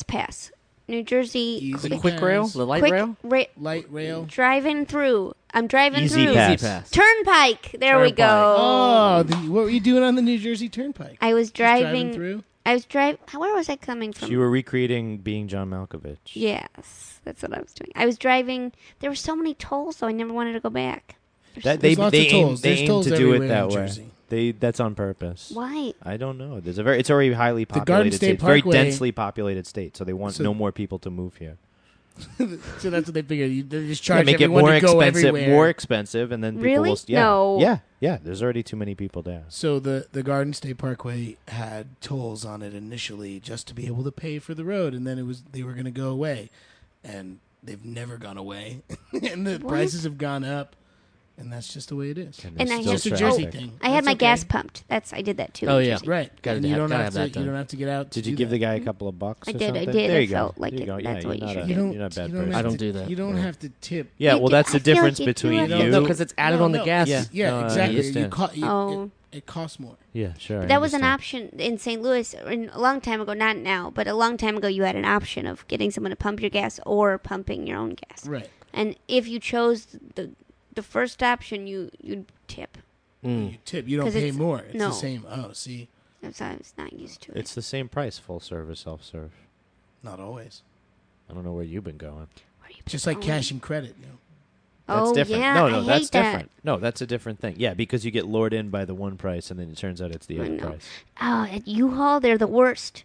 Pass. New Jersey. Easy The quick Pass. rail? The light rail? Light rail. Driving through. I'm driving Easy through. Pass. Easy pass. Turnpike. There we Turnpike. go. Oh, what were you doing on the New Jersey Turnpike? I was Just driving driving. through. I was driving. Where was I coming from? So you were recreating being John Malkovich. Yes, that's what I was doing. I was driving. There were so many tolls, so I never wanted to go back. There's lots of tolls. They There's aim tolls to do it everywhere that in way. Jersey. That's on purpose. Why? I don't know. It's already highly Garden populated State state. It's a very Parkway- densely populated state, so they want no more people to move here. So that's what they figured. They just Yeah, charge make it everyone more to go expensive, everywhere. and then people Really? will. Yeah, No. yeah. There's already too many people there. So the Garden State Parkway had tolls on it initially just to be able to pay for the road, and then they were going to go away, and they've never gone away, and the What? prices have gone up, and that's just the way it is. And I still had It's a to- Jersey traffic. thing. I had That's my okay. gas pumped. I did that too. Oh, in yeah. Jersey. Right. Gotta And have- you don't gotta have have that to. You done. don't have to get out. Did to you do give that. the guy a couple of bucks? I or did, I something? did. There I you go. felt like There you it. go. Yeah, That's you're what you not should a- do. You don't. You're not a bad you don't person. I have don't to- do that. You don't have to tip. Yeah, You well, do- that's the I feel like difference you do between have to you. No, because it's added on the gas. Yeah. Yeah, No, I exactly. understand. It costs more. Yeah, sure. I That was an understand. option in St. Louis a long time ago. Not now, but a long time ago. You had an option of getting someone to pump your gas or pumping your own gas. Right. And if you chose the first option, you'd tip. Mm. You tip. You don't 'Cause pay it's- more. It's no. the same. Oh, see, That's I was not used to it. It's the same price, full service, self serve. not always. I don't know where you've been going. Where you Just been like going? cash and credit. You know? That's Oh different. yeah, No, I that's hate that. different. No, that's a different thing. Yeah, because you get lured in by the one price, and then it turns out it's the I other know. price. Oh, at U-Haul, they're the worst.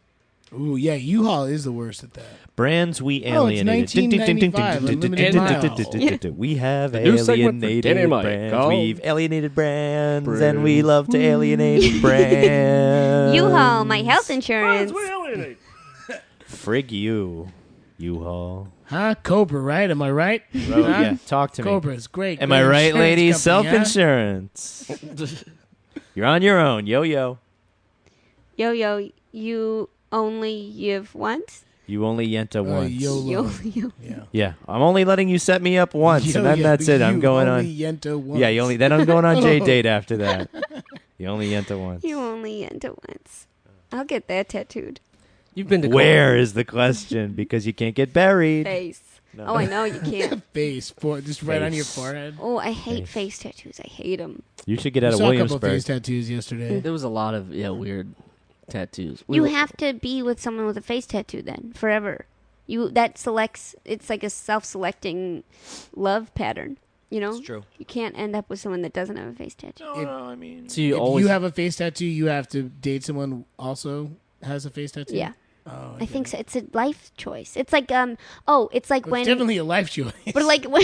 Ooh, yeah. U-Haul is the worst at that. Brands we Oh, it's alienated. $19.95, unlimited miles. We have The new segment for alienated Danny and Mike. brands. Call We've alienated brands, and we love to alienate brands. U-Haul, my health insurance. Frig you, U-Haul. Huh? Cobra, right? Am I right? Bro, Huh? yeah, talk to me. Cobra is great. Am I Great right, insurance ladies? company, huh? Self-insurance. You're on your own. Yo-yo. Yo, you only give once? You only yenta once. YOLO. Yo. Yeah. Yeah, I'm only letting you set me up once, Yo, and then yeah, that's it. I'm you going only on. Yenta once. Yeah, you only. Then I'm going on J date after that. You only yenta once. You only enter once. I'll get that tattooed. You've been to Where is the question? Because you can't get buried. Face. No. Oh, I know you can't. Face, just right on your Face. forehead. Oh, I hate Face. face tattoos. I hate them. You should get I out of saw a couple of Williamsburg. face tattoos yesterday. There was a lot of weird tattoos. You have to be with someone with a face tattoo then forever. That selects. It's like a self-selecting love pattern. You know, It's true. you can't end up with someone that doesn't have a face tattoo. No, I mean, So you If always you have a face tattoo, you have to date someone also has a face tattoo. Yeah, Oh, I think so. It's a life choice. It's like it's like Well, when it's definitely a life choice. But like when,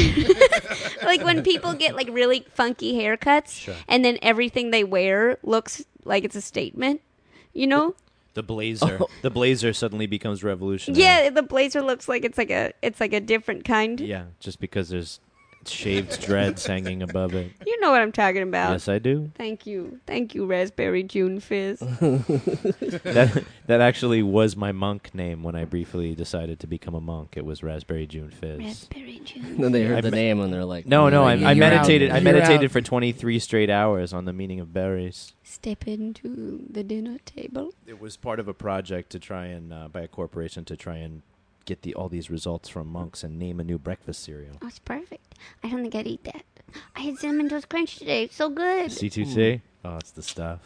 like when people get like really funky haircuts, Sure. and then everything they wear looks like it's a statement, you know? the blazer. The blazer suddenly becomes revolutionary. Yeah, the blazer looks like it's like a different kind. Yeah, just because there's shaved dreads hanging above it. You know what I'm talking about. Yes, I do. Thank you, Raspberry June Fizz. That actually was my monk name when I briefly decided to become a monk. It was Raspberry June Fizz. Raspberry June. then they heard I the me- name and they're like, No, I You're meditated. out. I You're meditated out. for 23 straight hours on the meaning of berries. Step into the dinner table. It was part of a project to try and by a corporation to try and get all these results from monks and name a new breakfast cereal. Oh, it's perfect. I don't think I'd eat that. I had Cinnamon Toast Crunch today. It's so good. C2C? Oh, it's the stuff.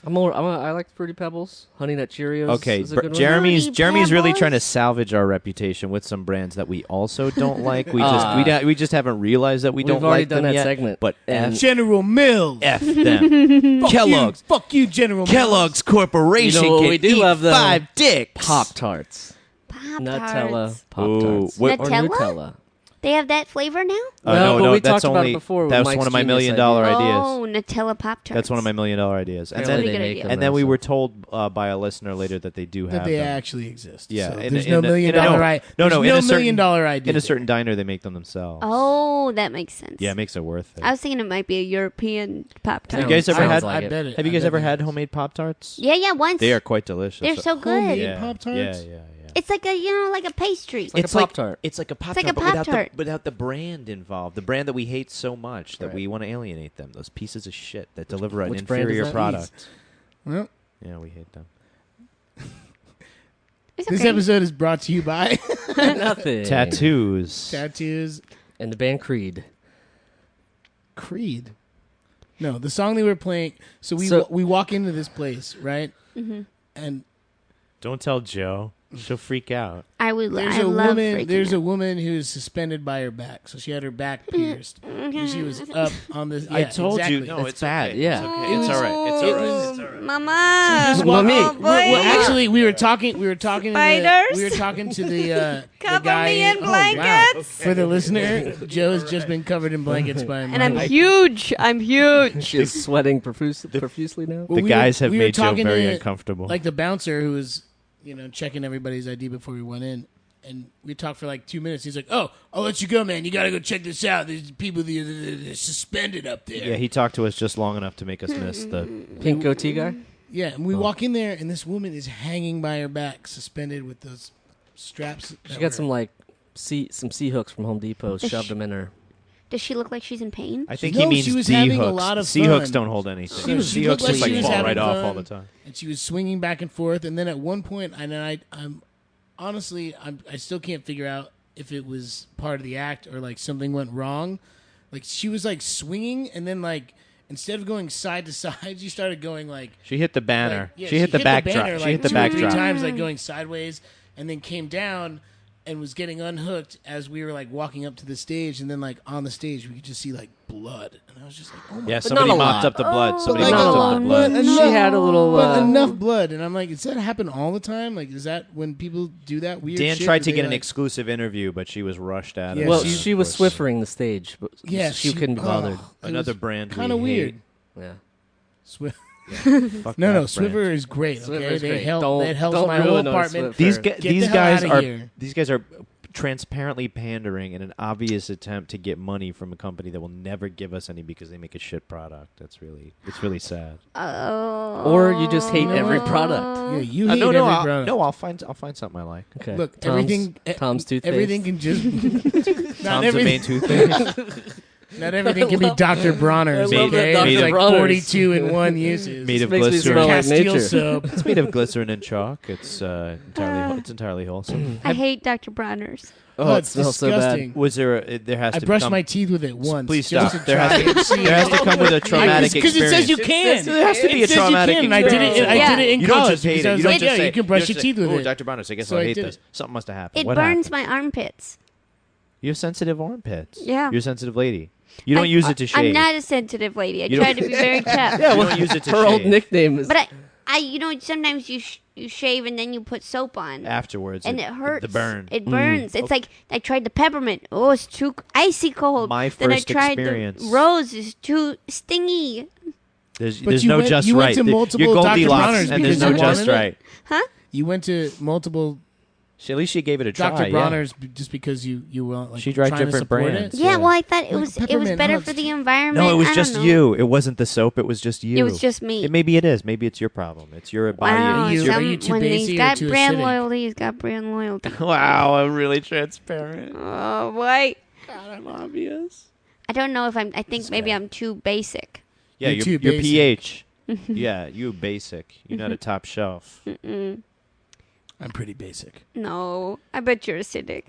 I like Fruity Pebbles, Honey Nut Cheerios. Okay, is a good one. Jeremy's Fruity really Pebbles? trying to salvage our reputation with some brands that we also don't like. We just haven't realized that we We've don't already like done them that yet. segment, But and- General Mills. F them. Fuck Kellogg's. You. Fuck you, General Mills. Kellogg's Corporation You know what can we do eat love, though? 5 dicks. Pop Tarts. Nutella Pop-Tarts. Pop-Tarts. Ooh, Or Nutella? Nutella. They have that flavor now? No, but we that's talked about only it before with that was Mike's one of my genius $1 million idea. ideas. Oh, Nutella Pop-Tarts. That's one of my $1 million ideas. And Apparently then Good they idea. make them and then we there, were so. told by a listener later that they do That have they them. actually exist. Yeah, So in there's a- no in a- $1 million in a- dollar idea. no, There's in no a certain- $1 million idea. In a certain diner, they make them themselves. Oh, that makes sense. Yeah, it makes it worth it. I was thinking it might be a European Pop-Tart. Have you guys ever Sounds had? like I it. bet it. Have you I guys bet ever it had is. homemade Pop-Tarts? Yeah, once. They are quite delicious. They're so good. Homemade yeah, Pop-Tarts? Yeah. It's like like a pastry. Like a Pop-Tart. It's like a Pop-Tart, like a but without Pop-Tart. without the brand involved. The brand that we hate so much that Right. we want to alienate them. Those pieces of shit that deliver an which brand is inferior that? product. Well, Yeah, we hate them. It's this okay. episode is brought to you by Nothing. Tattoos. Tattoos. And the band Creed. Creed. No, the song they were playing. So So- we walk into this place, right? Mm-hmm. And Don't tell Joe. She'll freak out. I would. there's I a love woman. freaking There's out. a woman who's suspended by her back, so she had her back pierced. And she was up on this. I yeah, told exactly. you. No, it's bad. okay. Yeah. It's okay. It It's was- all right. It's it all right. was- It's all right. Mama. Just Well, walk- me. Oh, boy. Well, actually, we were talking. To the, Spiders? we were talking to the Cover guy. me in Oh, wow. blankets. For the listener, Joe's just been covered in blankets by And I'm Mike. huge. I'm huge. She's sweating profusely now. Well, The we guys were- have we were made Joe talking very to, uncomfortable. Like the bouncer who was, checking everybody's ID before we went in, and we talked for like 2 minutes. He's like, "Oh, I'll let you go, man. You got to go check this out. There's people they're suspended up there." yeah, he talked to us just long enough to make us miss the. Pink goatee guy? Yeah, and we walk in there, and this woman is hanging by her back, suspended with those straps. She that got were- some some C hooks from Home Depot, shoved them in her. Does she look like she's in pain? I think No, he means she was D having a hooks. lot of C hooks fun. don't hold anything. She was- C she hooks looked just like like she was fall having right off fun. all the time. and she was swinging back and forth. And then at one point, I'm honestly, I still can't figure out if it was part of the act or like something went wrong. Like she was like swinging, and then like instead of going side to side, she started going like She hit the banner. like, yeah, she hit the backdrop. banner, She like hit the 2 or 3 backdrop. times, like going sideways, and then came down and was getting unhooked as we were like walking up to the stage, and then like on the stage we could just see like blood, and I was just like, oh my Yeah, But somebody not a mopped lot. up the blood. Somebody like, mopped not a up lot. the blood. But She enough- had a little. But enough blood, and I'm like, does that happen all the time? Like, is that when people do that weird Dan shit? tried Do to they, get an like- exclusive interview, but she was rushed out of Yeah, it. Well, she- she was Of course. Swiffering the stage, but Yeah, she couldn't be bothered. Another brand Kind of we hate. Yeah. weird. Fuck No, that no, brand. Swiffer is great. Okay, Swiffer's they great. help. Don't- That helps don't my whole ruin our apartment. Swiffer. These Get these the hell guys outta are here. these guys are transparently pandering in an obvious attempt to get money from a company that will never give us any because they make a shit product. It's really sad. Oh. Or you just hate You know every what? product. Yeah, you hate no, every I'll, product. no, I'll find something I like. Okay. Look, Tom's toothpaste. Everything can just. not Tom's the main everything. toothpaste Not everything can be Dr. Bronner's. I love Okay, that it's Dr. like Bronner's. 42 in one uses. made of makes me glycerin. smell like Castile nature. soap. It's made of glycerin and chalk. It's entirely wholesome. I hate Dr. Bronner's. Oh, it it's smells so bad. disgusting. Was there has I to brushed come, my teeth with it once. Please just stop. to There try has to and see. there has to come with a traumatic Because it experience. says you can. There has to be a It says you traumatic can, and I did it. experience. I did it in You don't college. just hate because I it. was You don't like, just yeah, say you can brush you your don't teeth say, with "Oh, it. Dr. Bronner's, I guess So I'll I hate did this." it. Something must have happened. It What burns happened? my armpits. You have sensitive armpits. Yeah. You're a sensitive lady. You don't use it to shave. I'm not a sensitive lady. I You try don't- to be very tough. You don't use it to Her old shave. nickname is. But sometimes you shave and then you put soap on. Afterwards, And it hurts. The burn. It burns. It's like I tried the peppermint. Oh, it's too icy cold. My Then I first tried experience. the rose. Is too stingy. There's But you no went- just you went right. to multiple You're Dr. Goldilocks, Bronner's and there's because no you just wanted it? right. You went to multiple At least she gave it a try. Dr. yeah. Bronner's just because you were like She tried trying to different support brands. it. Yeah, Yeah. well, I thought it Like was peppermint better hugs. for the environment. No, it was I don't just know. you. It wasn't the soap. It was just you. It was just me. Maybe it is. Maybe it's your problem. It's your body. Wow, Are you- it's your- are you too when basic he's or got too brand acidic? loyalty, he's got brand loyalty. Wow, I'm really transparent. Oh boy, God, I'm obvious. I don't know if I think maybe I'm too basic. Yeah, You're your too basic. pH. Yeah, you basic. You're not a top shelf. Mm-mm. I'm pretty basic. No, I bet you're acidic.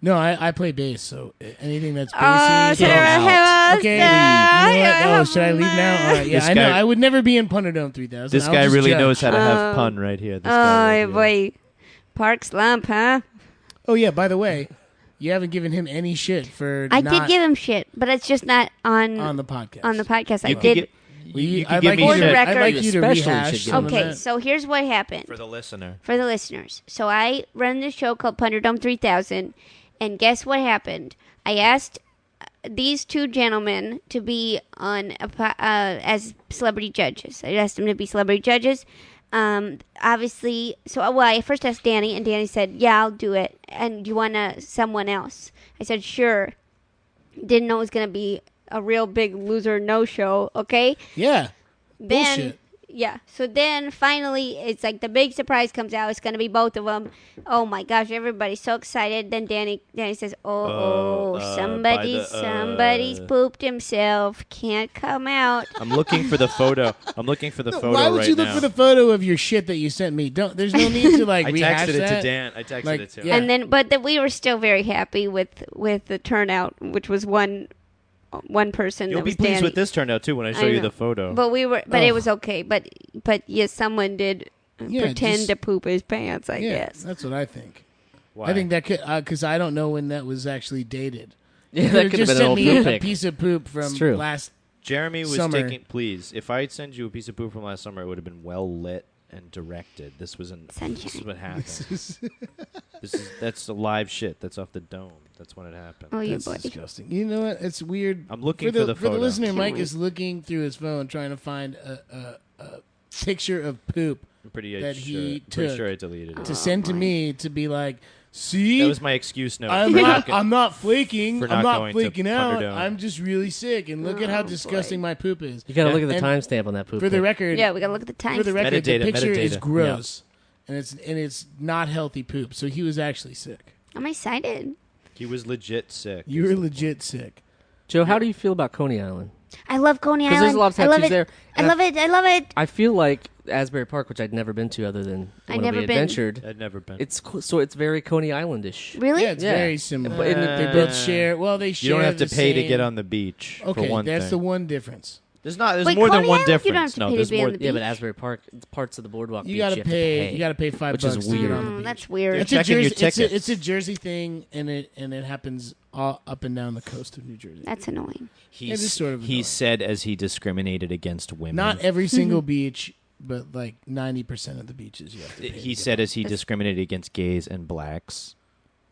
No, I play bass, so anything that's Oh, bassy. Sarah, out. Okay, Sarah, you know what? you're Oh, should I leave now? All right, yeah, This I know. guy- I would never be in Punderdome 3000. This I'll guy just really judge. knows how to have Oh. pun right here. This Oh guy right here. boy, Park Slump, huh? Oh yeah, by the way, you haven't given him any shit for I not did give him shit, but it's just not on on the podcast. on the podcast. I You could did. get- You can I'd give like me you For to, the shit I'd like record- you to Especially should rehash give some of Okay, that. so here's what happened for the listener. for the listeners. So I run this show called Punderdome 3000, and guess what happened? I asked these two gentlemen to be on as celebrity judges. I asked them to be celebrity judges. Obviously, I first asked Danny, and Danny said, "Yeah, I'll do it." And do you want someone else? I said, "Sure." Didn't know it was gonna be a real big loser no show. Okay. Yeah. Then Bullshit. yeah, so then finally it's like the big surprise comes out. It's gonna be both of them. Oh my gosh, everybody's so excited. Then Danny says, somebody's pooped himself, can't come out. I'm looking for the photo. I'm looking for the photo Why would right you look now. for the photo of your shit that you sent me? There's no need to like I rehash texted it that. to Dan. I texted Like, it to him. yeah. And then but we were still very happy with the turnout, which was one person. You'll that be was pleased Danny. with this turnout too when I show I you know. the photo. But it was okay. But yes, someone did Yeah, pretend just- to poop his pants, I Yeah, guess. that's what I think. Why? I think that could because I don't know when that was actually dated. Yeah, You that could've could have just been an sent old me poop a pic. piece of poop from It's true. last. Jeremy was Summer. taking. Please, if I send you a piece of poop from last summer, it would have been well lit and directed. This was Sunshine. This is what happened. That's the live shit. That's off the dome. That's when it happened. Oh, you That's boy. disgusting. You know what? It's weird. I'm looking for for the for the photo. listener. Mike Can't is looking through his phone trying to find a picture of poop I'm pretty that sure. he I'm pretty took sure I deleted it. to send to me to be like, see, That was my excuse note. I'm for not. go- I'm not flaking. for I'm not not going to flaking out. Thunderdome. I'm just really sick. And look at how Oh, disgusting boy. my poop is. You gotta Yeah. look at the And timestamp on that poop. For the pic. record, Yeah, we gotta look at the time. for the record, the Metadata, picture is metadata. gross, and it's not healthy poop. So he was actually sick. I'm excited. He was legit sick. You is were the- legit sick. Joe, how do you feel about Coney Island? I love Coney Island. Because there's a lot of I love tattoos it. there. I and love it. I love it. I feel like Asbury Park, which I'd never been to other than I'd when never we been. adventured. I'd never been. It's so it's very Coney Islandish. Really? Yeah, it's Yeah. very similar. But in the- They both share. Well, they share. you don't have to the pay to same- get on the beach. Okay, for one that's thing. the one difference. There's not. There's Wait, more than Coney one Island? You difference. don't have to no, pay to there's be on more. the Yeah, but beach. Asbury Park, parts of the boardwalk You beach, gotta you have to pay. pay. You gotta pay $5 which is to get weird. on the beach. That's weird. It's checking a your Jersey, it's tickets. a Jersey thing, and it happens all up and down the coast of New Jersey. That's annoying. He's, Yeah, this is sort of he annoying. said as he discriminated against women. Not every single beach, but like 90% of the beaches you have to pay. He to said get as he discriminated against gays and blacks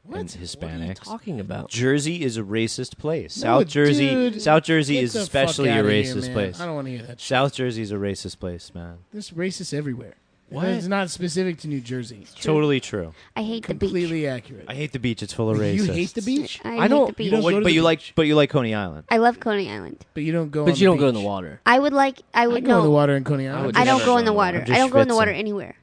What? and What are you Hispanics. talking about? Jersey is a racist place. No, South Jersey, dude, South Jersey Get is the especially fuck a outta here, racist man. place. I don't want to hear that shit. South Jersey is a racist place, man. There's racist everywhere. What? It's not specific to New Jersey. Totally true. I hate the beach. Completely accurate. I hate the beach. It's full of racists. You hate the beach, I I hate don't- the beach. you don't go to But the you beach. like Coney Island. I love Coney Island. but you don't go. But on you don't the go in the beach. water. I would I no. go in the water in Coney Island. would I just don't never go go in the in the water. water. I don't go in the Just water schwitzing. anywhere.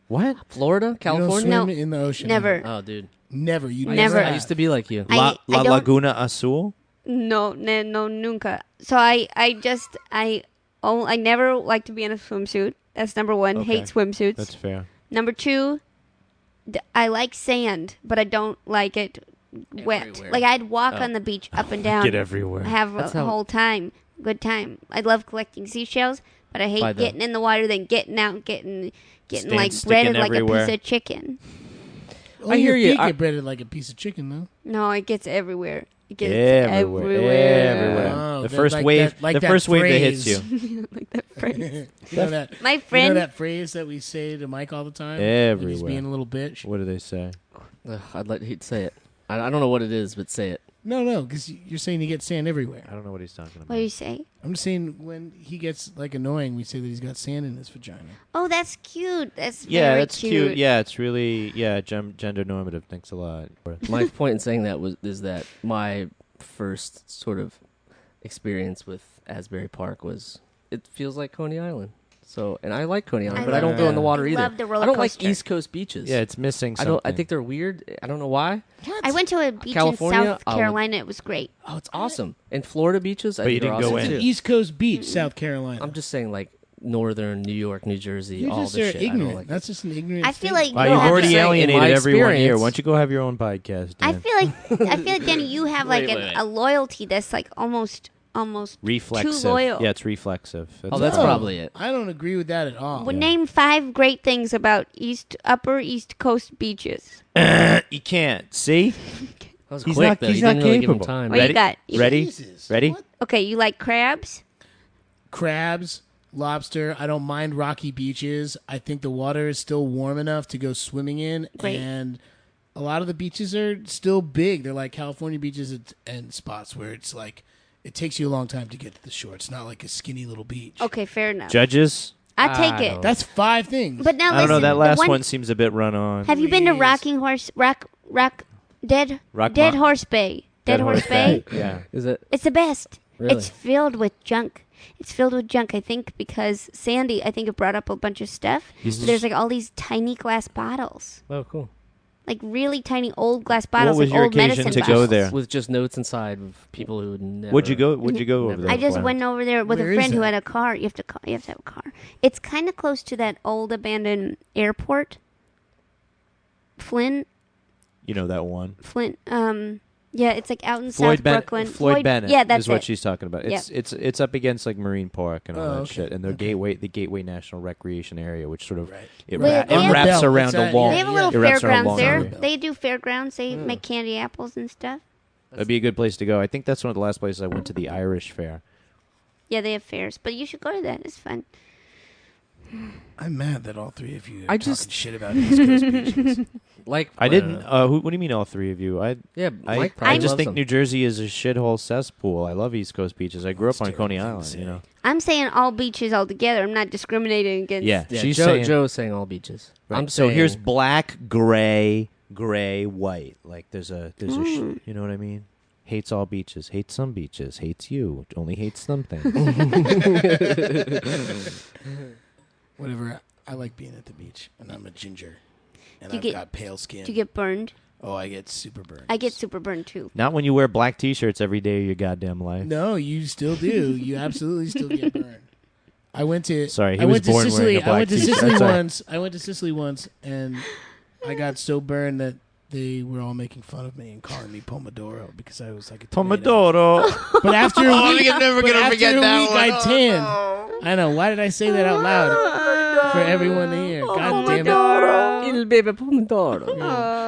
What? Florida, You don't California. swim No. in the ocean. Never. Oh, dude. Never. You Never. I used to be like you. I La don't- Laguna Azul? No, nunca. So I never like to be in a swimsuit. That's number one. Okay. Hate swimsuits. That's fair. Number two, I like sand, but I don't like it wet. Everywhere. Like I'd walk Oh. on the beach up and down. Get everywhere. Have That's a how- whole time. Good time. I love collecting seashells, but I By hate the- getting in the water, then getting out, getting Stand like sticking breaded like everywhere. a piece of chicken. Oh, I hear your you. feet I- get breaded like a piece of chicken, though. No, it gets everywhere. It gets Everywhere. Everywhere. Oh, The that- first like wave. that- like the that first wave that hits phrase. you. like that phrase. You know that. My You know friend, that phrase that we say to Mike all the time. Like he's Everywhere. being a little bitch. What do they say? Ugh, he'd say it. I don't know what it is, but say it. No, because you're saying you get sand everywhere. I don't know what he's talking about. what do you say? I'm just saying when he gets like annoying, we say that he's got sand in his vagina. Oh, that's cute. That's Yeah, very that's cute. Yeah, it's really gender normative. Thanks a lot. My point in saying that is that my first sort of experience with Asbury Park was it feels like Coney Island. So, and I like Coney Island, I but I love don't go in the the- water I either. love the roller I don't like coaster. East Coast beaches. Yeah, it's missing I something. don't. I think they're weird. I don't know why. I went to a beach California, in South I would- Carolina. It was great. Oh, it's awesome. And Florida beaches, I But think you are didn't go awesome in. It's too. an East Coast beach, South Carolina. I'm just saying, like northern New York, New Jersey, you all just this are shit. I don't ignorant. like That's just an ignorant. I feel statement. like Wow, you you've have already to say, in alienated my everyone here. experience- Why don't you go have your own podcast? I Dan? feel like Danny, you have like Wait, wait. a loyalty that's like almost reflexive. too loyal. Yeah, it's reflexive. Oh, that's No, probably it. I don't agree with that at all. Would name 5 great things about Upper East Coast beaches. You can't see. That was He's quick not- though. he's You not didn't really give him capable. time. What you Ready? got? Ready? Jesus. Ready? What? Okay, you like crabs? Crabs. lobster. I don't mind rocky beaches. I think the water is still warm enough to go swimming in. Great. And a lot of the beaches are still big. They're like California beaches and spots where it's like it takes you a long time to get to the shore. It's not like a skinny little beach. Okay, fair enough. Judges? I take I it. don't- That's 5 things. But now I don't know. listen, That the last one seems a bit run on. Have you been to Please. Rocking Horse Dead Rock Horse Bay? Dead Horse Bay? Yeah. Is it? It's the best. Really? It's filled with junk. It's filled with junk, I think, because Sandy, I think, it brought up a bunch of stuff. There's like all these tiny glass bottles. Oh, cool. Like really tiny old glass bottles. What was like your old occasion medicine to go bottles. there? With just notes inside of people who would never. What'd you go over Never. there? I just for? went over there with Where a is friend who that? had a car. You have to have a car. It's kind of close to that old abandoned airport. Flint. You know that one. Yeah, it's like out in Floyd South Brooklyn. Floyd Bennett Yeah, that's is what it. she's talking about. Yep. It's up against like Marine Park and all Oh, that okay. shit, and the Gateway National Recreation Area, which sort of Right. it, Well, wraps they have- wraps Bell, around it's a that- long. They have a Yeah, little it wraps around fairgrounds long there. area. They do fairgrounds. They make candy apples and stuff. That'd be a good place to go. I think that's one of the last places I went to, the Irish Fair. Yeah, they have fairs, but you should go to that. It's fun. I'm mad that all 3 of you are I talking just- shit about East Coast beaches. Like I didn't. What do you mean, all 3 of you? Yeah, I Mike probably just loves think them. New Jersey is a shithole cesspool. I love East Coast beaches. I grew up on Coney Island. You know. I'm saying all beaches altogether. I'm not discriminating against. Yeah, Yeah, she's Joe, saying. Joe's saying all beaches. Right. I'm So saying, here's black, gray, white. Like there's a you know what I mean? Hates all beaches, hates some beaches, hates you, only hates some things. Whatever. I like being at the beach, and I'm a ginger, and Do you I've get- got pale skin. Do you get burned? Oh, I get super burned. I get super burned too. Not when you wear black T-shirts every day of your goddamn life. No, you still do. You absolutely still get burned. I went to. Sorry, he I was went to born Sicily. wearing a black I went to t-shirt. Sicily That's all right. once. I went to Sicily once, and I got so burned that they were all making fun of me and calling me Pomodoro because I was like a tomato. Pomodoro. But after a week, I'm never but gonna after forget a that week, one. I tanned. I know. Why did I say that out loud for everyone to hear? God damn it! Il beve pomodoro.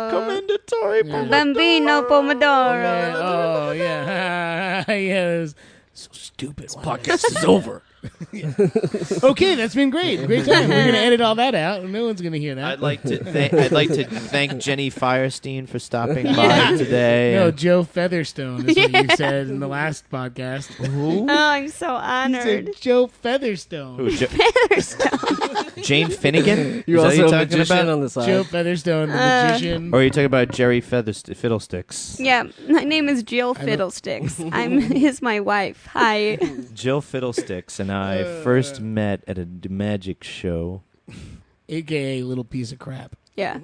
Commendatory. Bambino pomodoro. Yeah, oh yeah, yeah. It was so stupid. Why did I Podcast is over. Okay, that's been great. Great time. We're gonna edit all that out. No one's gonna hear that. I'd like to thank Jenny Firestone for stopping by today. No, Joe Featherstone is what you said in the last podcast. Who? Oh, I'm so You honored. said Joe Featherstone. Who? Jane Finnegan? You're Is that also who a talking magician about? on the side. Joe Featherstone, the magician. Or are you talking about Jerry Fiddlesticks? Yeah, my name is Jill Fiddlesticks. Is my wife. Hi. Jill Fiddlesticks and I first met at a magic show. AKA little piece of crap. Yeah.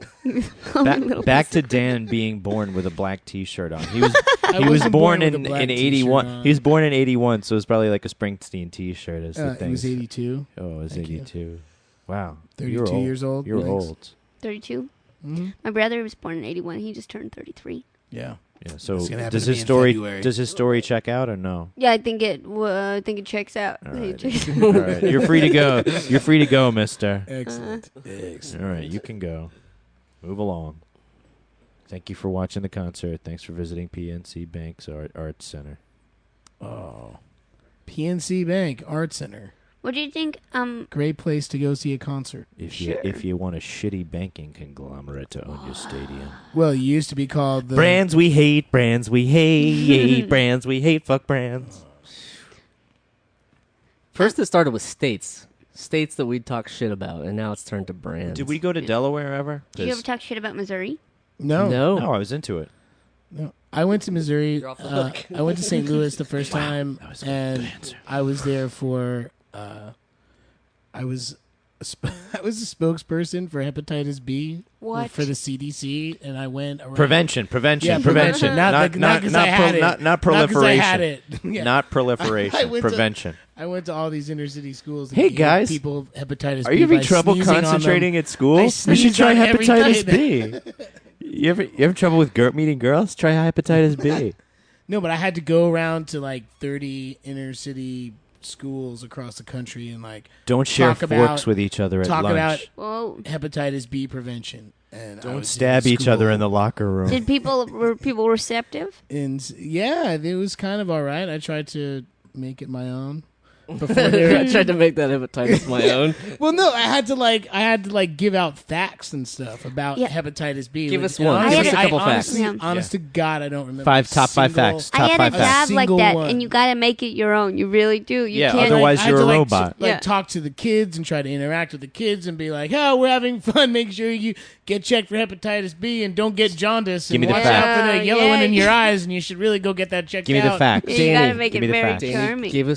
Back to Dan being born with a black T-shirt on. He was I he was wasn't born with a in black t-shirt 81. on. He was born in 81, so it was probably like a Springsteen T-shirt. Is the It thing. was 82. Oh, it was Thank you. 82. Wow, 32 You're old. years old. You're Thanks. old. 32. Mm-hmm. My brother was born in 81. He just turned 33. Yeah. Yeah. So It's gonna happen does to me his in story February. check out or no? Yeah, I think it checks out. All right. All right. You're free to go. You're free to go, Mister. Excellent. Excellent. All right, you can go. Move along. Thank you for watching the concert. Thanks for visiting PNC Bank's Arts Center. Oh. PNC Bank Art Center. What do you think? Great place to go see a concert. If you want a shitty banking conglomerate to own your stadium. Well, it used to be called the Brands we hate, brands we hate, brands we hate, fuck brands. First, it started with states that we'd talk shit about, and now it's turned to brands. Did we go to Delaware ever? Did you ever talk shit about Missouri? No. No. No, I was into it. No. I went to Missouri. You're off the hook. I went to St. Louis the first time, that was a and good answer. I was there for. I was a spokesperson for hepatitis B What? for the CDC, and I went around. Prevention. Yeah, prevention. Not 'cause I had it. not Not 'cause I proliferation. had it. Yeah. Not proliferation. I went to- prevention. I went to all these inner city schools. And Hey, gave guys. people hepatitis Are B you having by trouble sneezing on them. concentrating at I school? You should sneezed try on every hepatitis time. B. You ever trouble with meeting girls? Try hepatitis B. No, but I had to go around to like 30 inner city schools across the country and like Don't share Talk forks about- with each other at talk lunch. about Whoa. hepatitis B prevention. And I Don't was stab in each other school. in the locker room. Were people receptive? And yeah, it was kind of all right. I tried to make it my own. I tried to make that hepatitis my own. Well, no, I had to give out facts and stuff about hepatitis B. Give us one. Give us a couple facts. Honest to God, I don't remember. Top five facts. I had a facts. job like that, one. and you got to make it your own. You really do. You can't. Otherwise I you're had a to, robot. Talk to the kids and try to interact with the kids and be like, "Oh, we're having fun. Make sure you get checked for hepatitis B and don't get jaundice. Give and me the watch facts. out for the yellowing in your eyes, and you should really go get that checked out." Give me the facts. You got to Danny, make give it me the very facts. charming. Give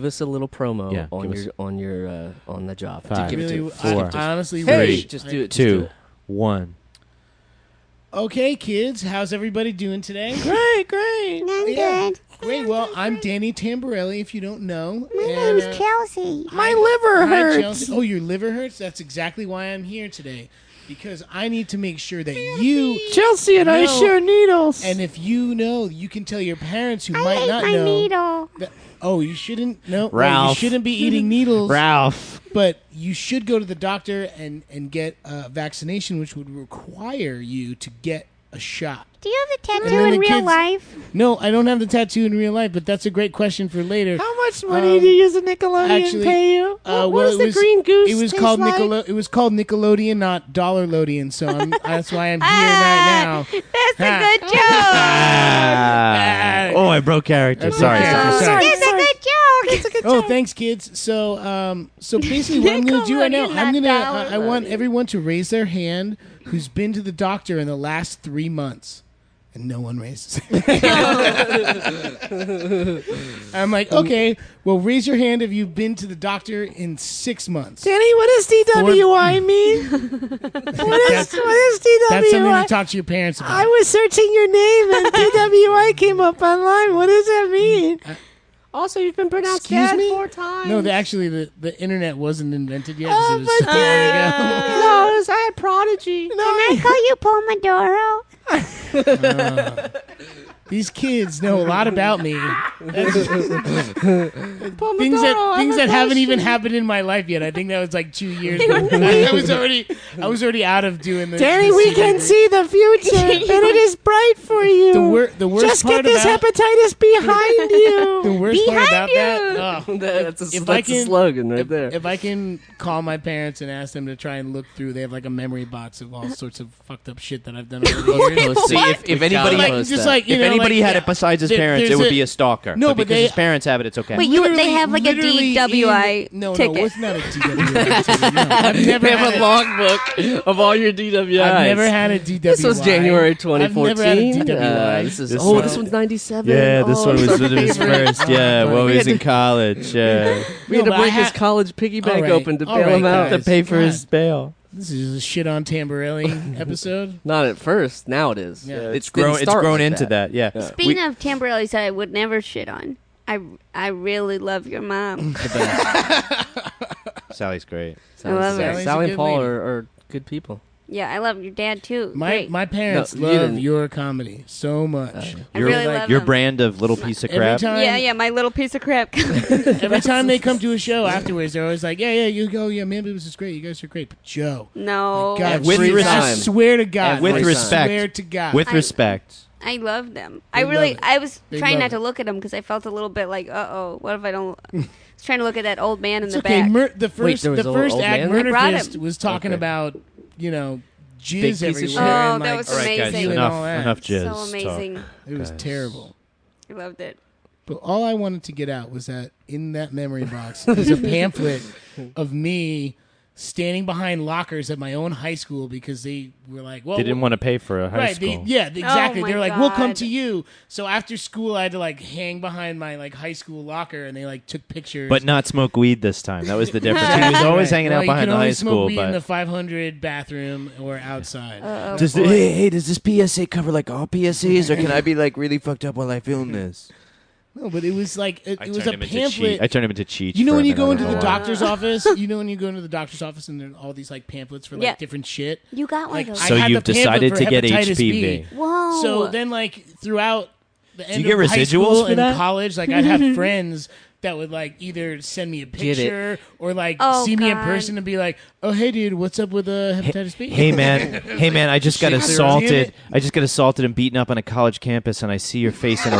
us a little promo Yeah, on the job. Five. Give it to Really, us. Four. I honestly Hey, wish. just do it. Just 2, do it. 1. Okay, kids, how's everybody doing today? Great. I'm Yeah. good. Great. Well, I'm Danny Tamborelli, if you don't know. My and, name's Chelsea. My liver hurts. Chelsea. Oh, your liver hurts? That's exactly why I'm here today. Because I need to make sure that you... Chelsea and I No. share needles. And if you know, you can tell your parents who I might ate not my know... needle. Oh, you shouldn't... No, Ralph. you shouldn't be eating needles. Ralph. But you should go to the doctor and get a vaccination, which would require you to get a shot. Do you have the And tattoo then in the real kids- life? No, I don't have the tattoo in real life, but that's a great question for later. How much money does a Nickelodeon actually, pay you? What well, does it the was- green goose It was taste called like? It was called Nickelodeon, not Dollarlodian. So that's why I'm here right now. That's Ha. a good joke. Ah. Oh, I broke character. That's Sorry. okay. sorry. Sorry. That's a good joke. Oh, thanks, kids. So basically, what I'm going to do right now, Nickelodeon, not I want Dollarloadian. everyone to raise their hand who's been to the doctor in the last 3 months. And no one raises their hand. I'm like, okay, well, raise your hand if you've been to the doctor in 6 months. Danny, what does DWI mean? That's, What is that's something DWI? to talk to your parents about. I was searching your name and DWI came up online. What does that mean? Also, you've been pronounced Excuse dad me? 4 times. No, actually, the internet wasn't invented yet because it was so long ago. No, it was, I had Prodigy. Can I call you Pomodoro? These kids know a lot about me. Things that haven't even happened in my life yet. I think that was like 2 years ago. I was already out of doing this. Danny, this we season. can see the future, and it is bright for you. The worst Just part get this about hepatitis behind you. the worst part about you. that. Oh, That's if I a can- slogan right there. if I can call my parents and ask them to try and look through, they have like a memory box of all sorts of fucked up shit that I've done over the years. Post See, it. if anybody, gotta Like, post just that. like, you if know, anybody like, had yeah. it besides his There- parents, there's it would a- be a stalker. No, but but because they- his parents have it, it's okay. Wait, they Literally have like a in- DWI No, ticket. it's not a DWI ticket. No, I've never They have had a logbook of all your DWIs. I've never had a DWI. This was January I've never had a 2014. DWI. This is This oh, one- this one's 97. yeah, this Oh, one it's was our his favorite. first. Yeah, Oh, well, he we was had in college. Yeah, We had No, to but break I his had- college piggy bank All right, open to all bail right, him out. guys. to pay for God. his bail. This is a shit on Tamborelli episode. Not at first. Now it is. Yeah. It's didn't grown. It's start grown like into that. Yeah. Yeah. Speaking of Tamborellis that I would never shit on, I really love your mom. Sally's great. I love her. Sally's a Sally good and Paul lady. are good people. Yeah, I love your dad too. My Great. my parents No, you love didn't. your comedy so much. I Your, really love your them. brand of little piece of Every crap. time, Yeah, my little piece of crap. every time they come to a show afterwards, they're always like, "Yeah, you go, yeah, man, this is great. You guys are great." But Joe, No, God, With Every respect. time. I swear to God, With I respect. swear to God, With I- respect. I love them. They I love really, it. I was They trying love not it. to look at him because I felt a little bit like, what if I don't? I was trying to look at that old man in it's the okay. back. The first, there was the an first old act, man? Murder I brought Fist him. was talking Okay. about jizz piece of everywhere. shit. Oh, and, that like, was All right, guys. amazing. and Enough. all that. Enough jizz. So amazing. It was Guys. terrible. I loved it. But all I wanted to get out was that in that memory box is a pamphlet of me standing behind lockers at my own high school because they were like, well, They didn't want to pay for a high right, school. exactly. Oh, They were my like, we'll come God. to you. So after school, I had to like hang behind my like high school locker, and they like took pictures. But not smoke weed this time. That was the difference. He was always hanging Well, out you behind can the only high smoke school, weed in the but 500 bathroom or outside. does boy. hey, does this PSA cover like all PSAs, or can I be like really fucked up while I film this? No, but it was like it I was turned a him into pamphlet. cheat. I turned him into cheat. You know for when him you go and I into don't the know why. doctor's office? You know when you go into the doctor's office and there are all these like pamphlets for like Yeah. different shit. You got one Like, of I those. So had you've the pamphlet decided for to get hepatitis B. HPV. Whoa. So then, like throughout the end you get of high residuals school for and that? college, like I'd have friends that would like either send me a Get it. picture or like Oh, see me in God. person and be like, "Oh, hey, dude, what's up with hepatitis B?" Hey man, I just got Shit, assaulted. damn it. I just got assaulted and beaten up on a college campus, and I see your face in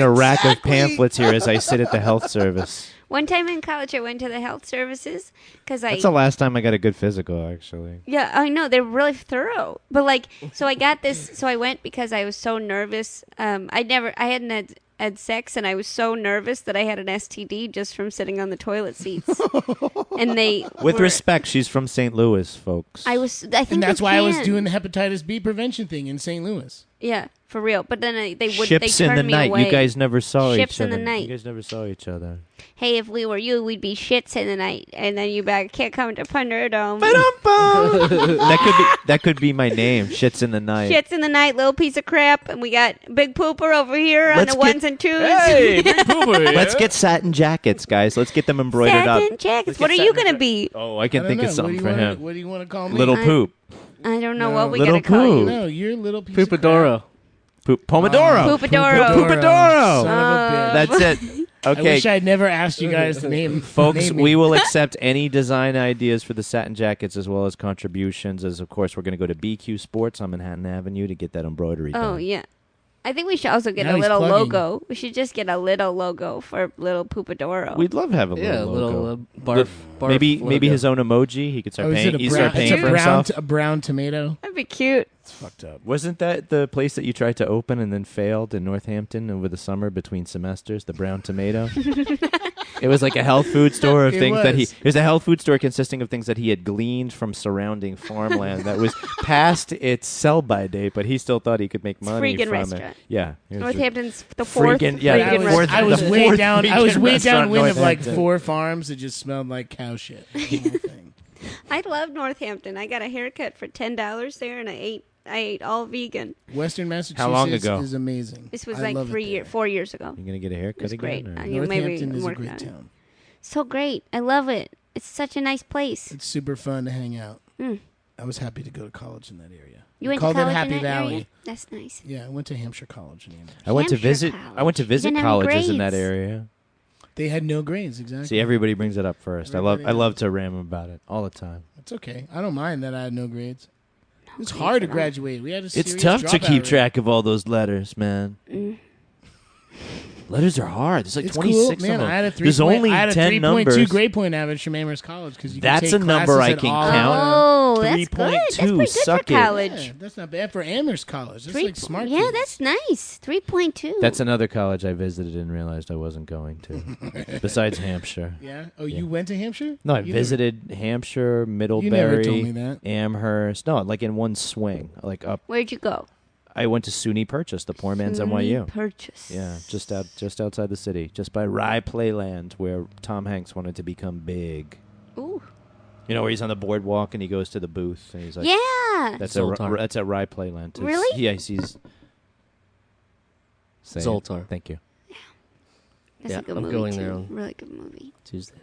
a rack of pamphlets here as I sit at the health service. One time in college, I went to the health services because That's the last time I got a good physical, actually. Yeah, I know they're really thorough. But like, so I got this. So I went because I was so nervous. I hadn't had sex, and I was so nervous that I had an STD just from sitting on the toilet seats. And with respect, she's from St. Louis, folks. I think, and that's why I was doing the hepatitis B prevention thing in St. Louis. Yeah, for real. But then they Ships they in the turned me night. away. You guys never saw each other. Ships in the night. You guys never saw each other. Hey, if we were you, we'd be shits in the night, and then you back can't come to Thunderdome. That could be my name. Shits in the night. Shits in the night, little piece of crap, and we got Big Pooper over here on the ones and twos. Hey, Big Pooper here. Let's get satin jackets, guys. Let's get them embroidered Satin up. jackets. What are you gonna be? Oh, I can think of something for him. What do you want to call me? Little Poop. I don't know No. what we Little gotta call you. Pooh. No, you're little piece of crap. Poopadoro. Pomodoro. Poopadoro. Poopadoro. Son of a bitch. That's it. I Okay. wish I had never asked you guys to name. Folks, name me. we will accept any design ideas for the satin jackets as well as contributions. As of course, we're going to go to BQ Sports on Manhattan Avenue to get that embroidery Oh done. yeah. I think we should also get Now a he's little plugging. logo. We should just get a little logo for little Poopadoro. We'd love to have a Yeah, little a logo. little barf. barf maybe logo. his own emoji. He could start Oh, is paying. it He a start brown, paying it's for a brown, himself. a brown tomato? That'd be cute. It's fucked up. Wasn't that the place that you tried to open and then failed in Northampton over the summer between semesters? The Brown Tomato. It was like a health food store of It things that was. it was a health food store consisting of things that he had gleaned from surrounding farmland that was past its sell-by date, but he still thought he could make money Freaking from restaurant. it. Yeah, it was Northampton's the fourth Freaking- yeah, freaking the fourth- restaurant. I was the way fourth down. I vegan was way restaurant in downwind of like Northampton. 4 farms that just smelled like cow shit. The whole thing. I love Northampton. I got a haircut for $10 there, and I ate all vegan. Western Massachusetts How long ago? is amazing. This was I like love it there. 4 years ago. You gonna get a haircut It's again? great. or- You know, maybe Northampton is a working great on it. town. So great. I love it. It's such a nice place. It's super fun to hang out. Mm. I was happy to go to college in that area. You We went to called college it Happy in that Valley. area? That's nice. Yeah, I went to Hampshire College in Amherst. I went to Hampshire visit. I went to College. visit You didn't have any colleges in that grades. area. They had no grades, exactly. See, everybody brings it up first. Everybody I love to ram about it all the time. It's okay. I don't mind that I had no grades. It's hard to at all. graduate. We had a It's serious tough to dropout keep rate. track of all those letters, man. Letters are hard. There's like It's 26 cool, man. of them. I had a 3. There's only I had a 10 3.2 numbers. grade point average from Amherst College because you can That's take a number classes I at can all- count. Oh, that's good. That's 3.2, pretty good suck for it. college. Yeah, that's not bad for Amherst College. That's like smart. Yeah, kids. that's nice. 3.2. That's another college I visited and realized I wasn't going to. Besides Hampshire. Yeah. Oh, Yeah. you went to Hampshire? No, I You visited Hampshire, You never Middlebury, told me that. Amherst. No, like in one swing. Like up. Where'd you go? I went to SUNY Purchase, the poor man's NYU. Purchase. Yeah, just outside the city, just by Rye Playland, where Tom Hanks wanted to become big. Ooh. You know, where he's on the boardwalk and he goes to the booth and he's like, Yeah. "That's Zoltar. that's at Rye Playland." It's- Really? Yeah, he's. Say it. Zoltar. Thank you. That's Yeah, a good I'm movie going too. there on- Really good movie. Tuesday.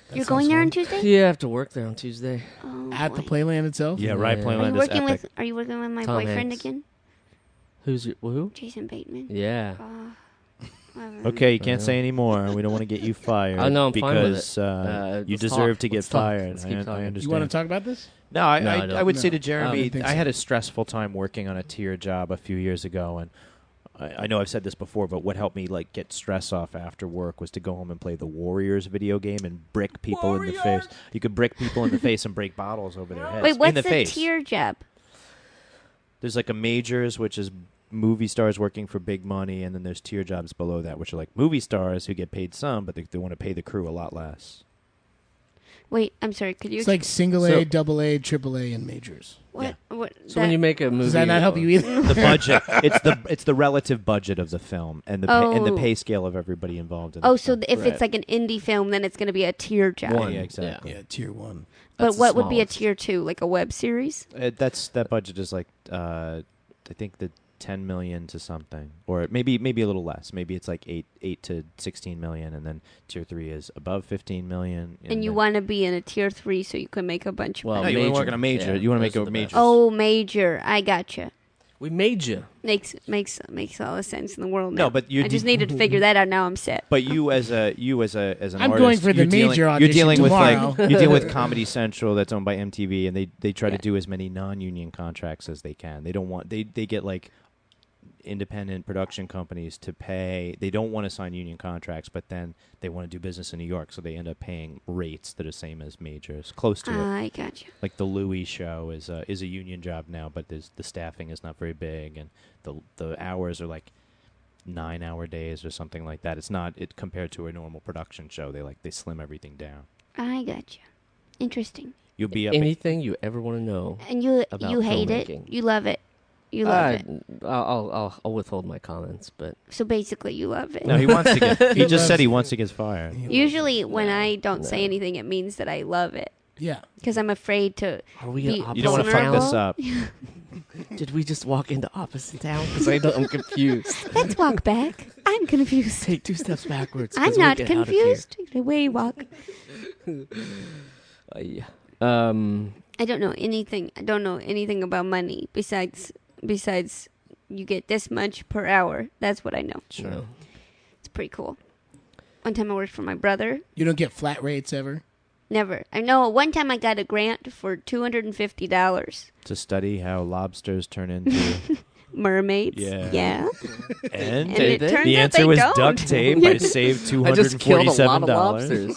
That You're sounds going there fun. on Tuesday? Yeah, I have to work there on Tuesday. Oh, At the boy. Playland itself? Yeah, Rye Yeah. Are Playland you is working epic. with? Are you working with my Tom boyfriend Hanks. again? Who's your who? Jason Bateman. Yeah. Whatever. Okay, you can't say any more. We don't want to get you fired. Oh, no, I'm because fine with it. you Let's deserve talk. to get Let's talk. fired. Let's keep I talking. understand. You want to talk about this? No, No, I I don't. would say No, to Jeremy, I don't think I had so. a stressful time working on a tier job a few years ago, and I know I've said this before, but what helped me like get stress off after work was to go home and play the Warriors video game and brick people in the face. You could brick people in the face and break bottles over their heads. Wait, what's in the the face. tier job? There's like a majors, which is movie stars working for big money, and then there's tier jobs below that, which are like movie stars who get paid some, but they want to pay the crew a lot less. Wait, I'm sorry. Could you? It's like single So- A, double A, triple A, and majors. what? What? So when you make a movie, Does that not help you either? The budget, it's the relative budget of the film and the pay scale of everybody involved in Oh, the so film. if Right. it's like an indie film, then it's going to be a tier job. One. Yeah, exactly. Yeah, tier 1. But That's the what would be a smallest. tier 2? Like a web series? That budget is like I think the 10 million to something, or maybe a little less. Maybe it's like 8 to 16 million, and then tier 3 is above 15 million. And you then- want to be in a tier 3 so you can make a bunch of Well, money. No, you want to major. work on a major. Yeah, You want to those make are a the major. best. Oh, major. I gotcha. we made you. Makes all the sense in the world. No, now. but you I just needed to figure that out. Now I'm set. But you as an I'm artist, going for the you're dealing, major You're audition dealing with tomorrow. like you deal with Comedy Central that's owned by MTV, and they try Yeah. to do as many non-union contracts as they can. They don't want they get like independent production companies to pay. They don't want to sign union contracts, but then they want to do business in New York, so they end up paying rates that are the same as majors, close to it. I gotcha. Like the Louis show is a union job now, but the staffing is not very big, and the hours are like 9-hour days or something like that. It's not compared to a normal production show. They slim everything down. I gotcha. Interesting. You'll be up Anything you ever want to know. And you about hate filmmaking. it. You love it. You love it. I'll withhold my comments, but So basically, you love it. No, he wants to get. He just said he wants to get fired. Usually, when I don't say anything, it means that I love it. Yeah. Because I'm afraid to. are we You opposite You don't want to fuck this up. Did we just walk into opposite town? Because I'm confused. Let's walk back. I'm confused. Take 2 steps backwards. 'cause I'm we'll not get out of confused. The way you walk. here. Yeah. I don't know anything. I don't know anything about money besides you get this much per hour. That's what I know. Sure. No. It's pretty cool. One time I worked for my brother. You don't get flat rates ever? Never. I know one time I got a grant for $250. To study how lobsters turn into. Mermaids. Yeah. And, And it turns the out answer they was don't. duct tape. I saved I just killed a lot of $247. lobsters.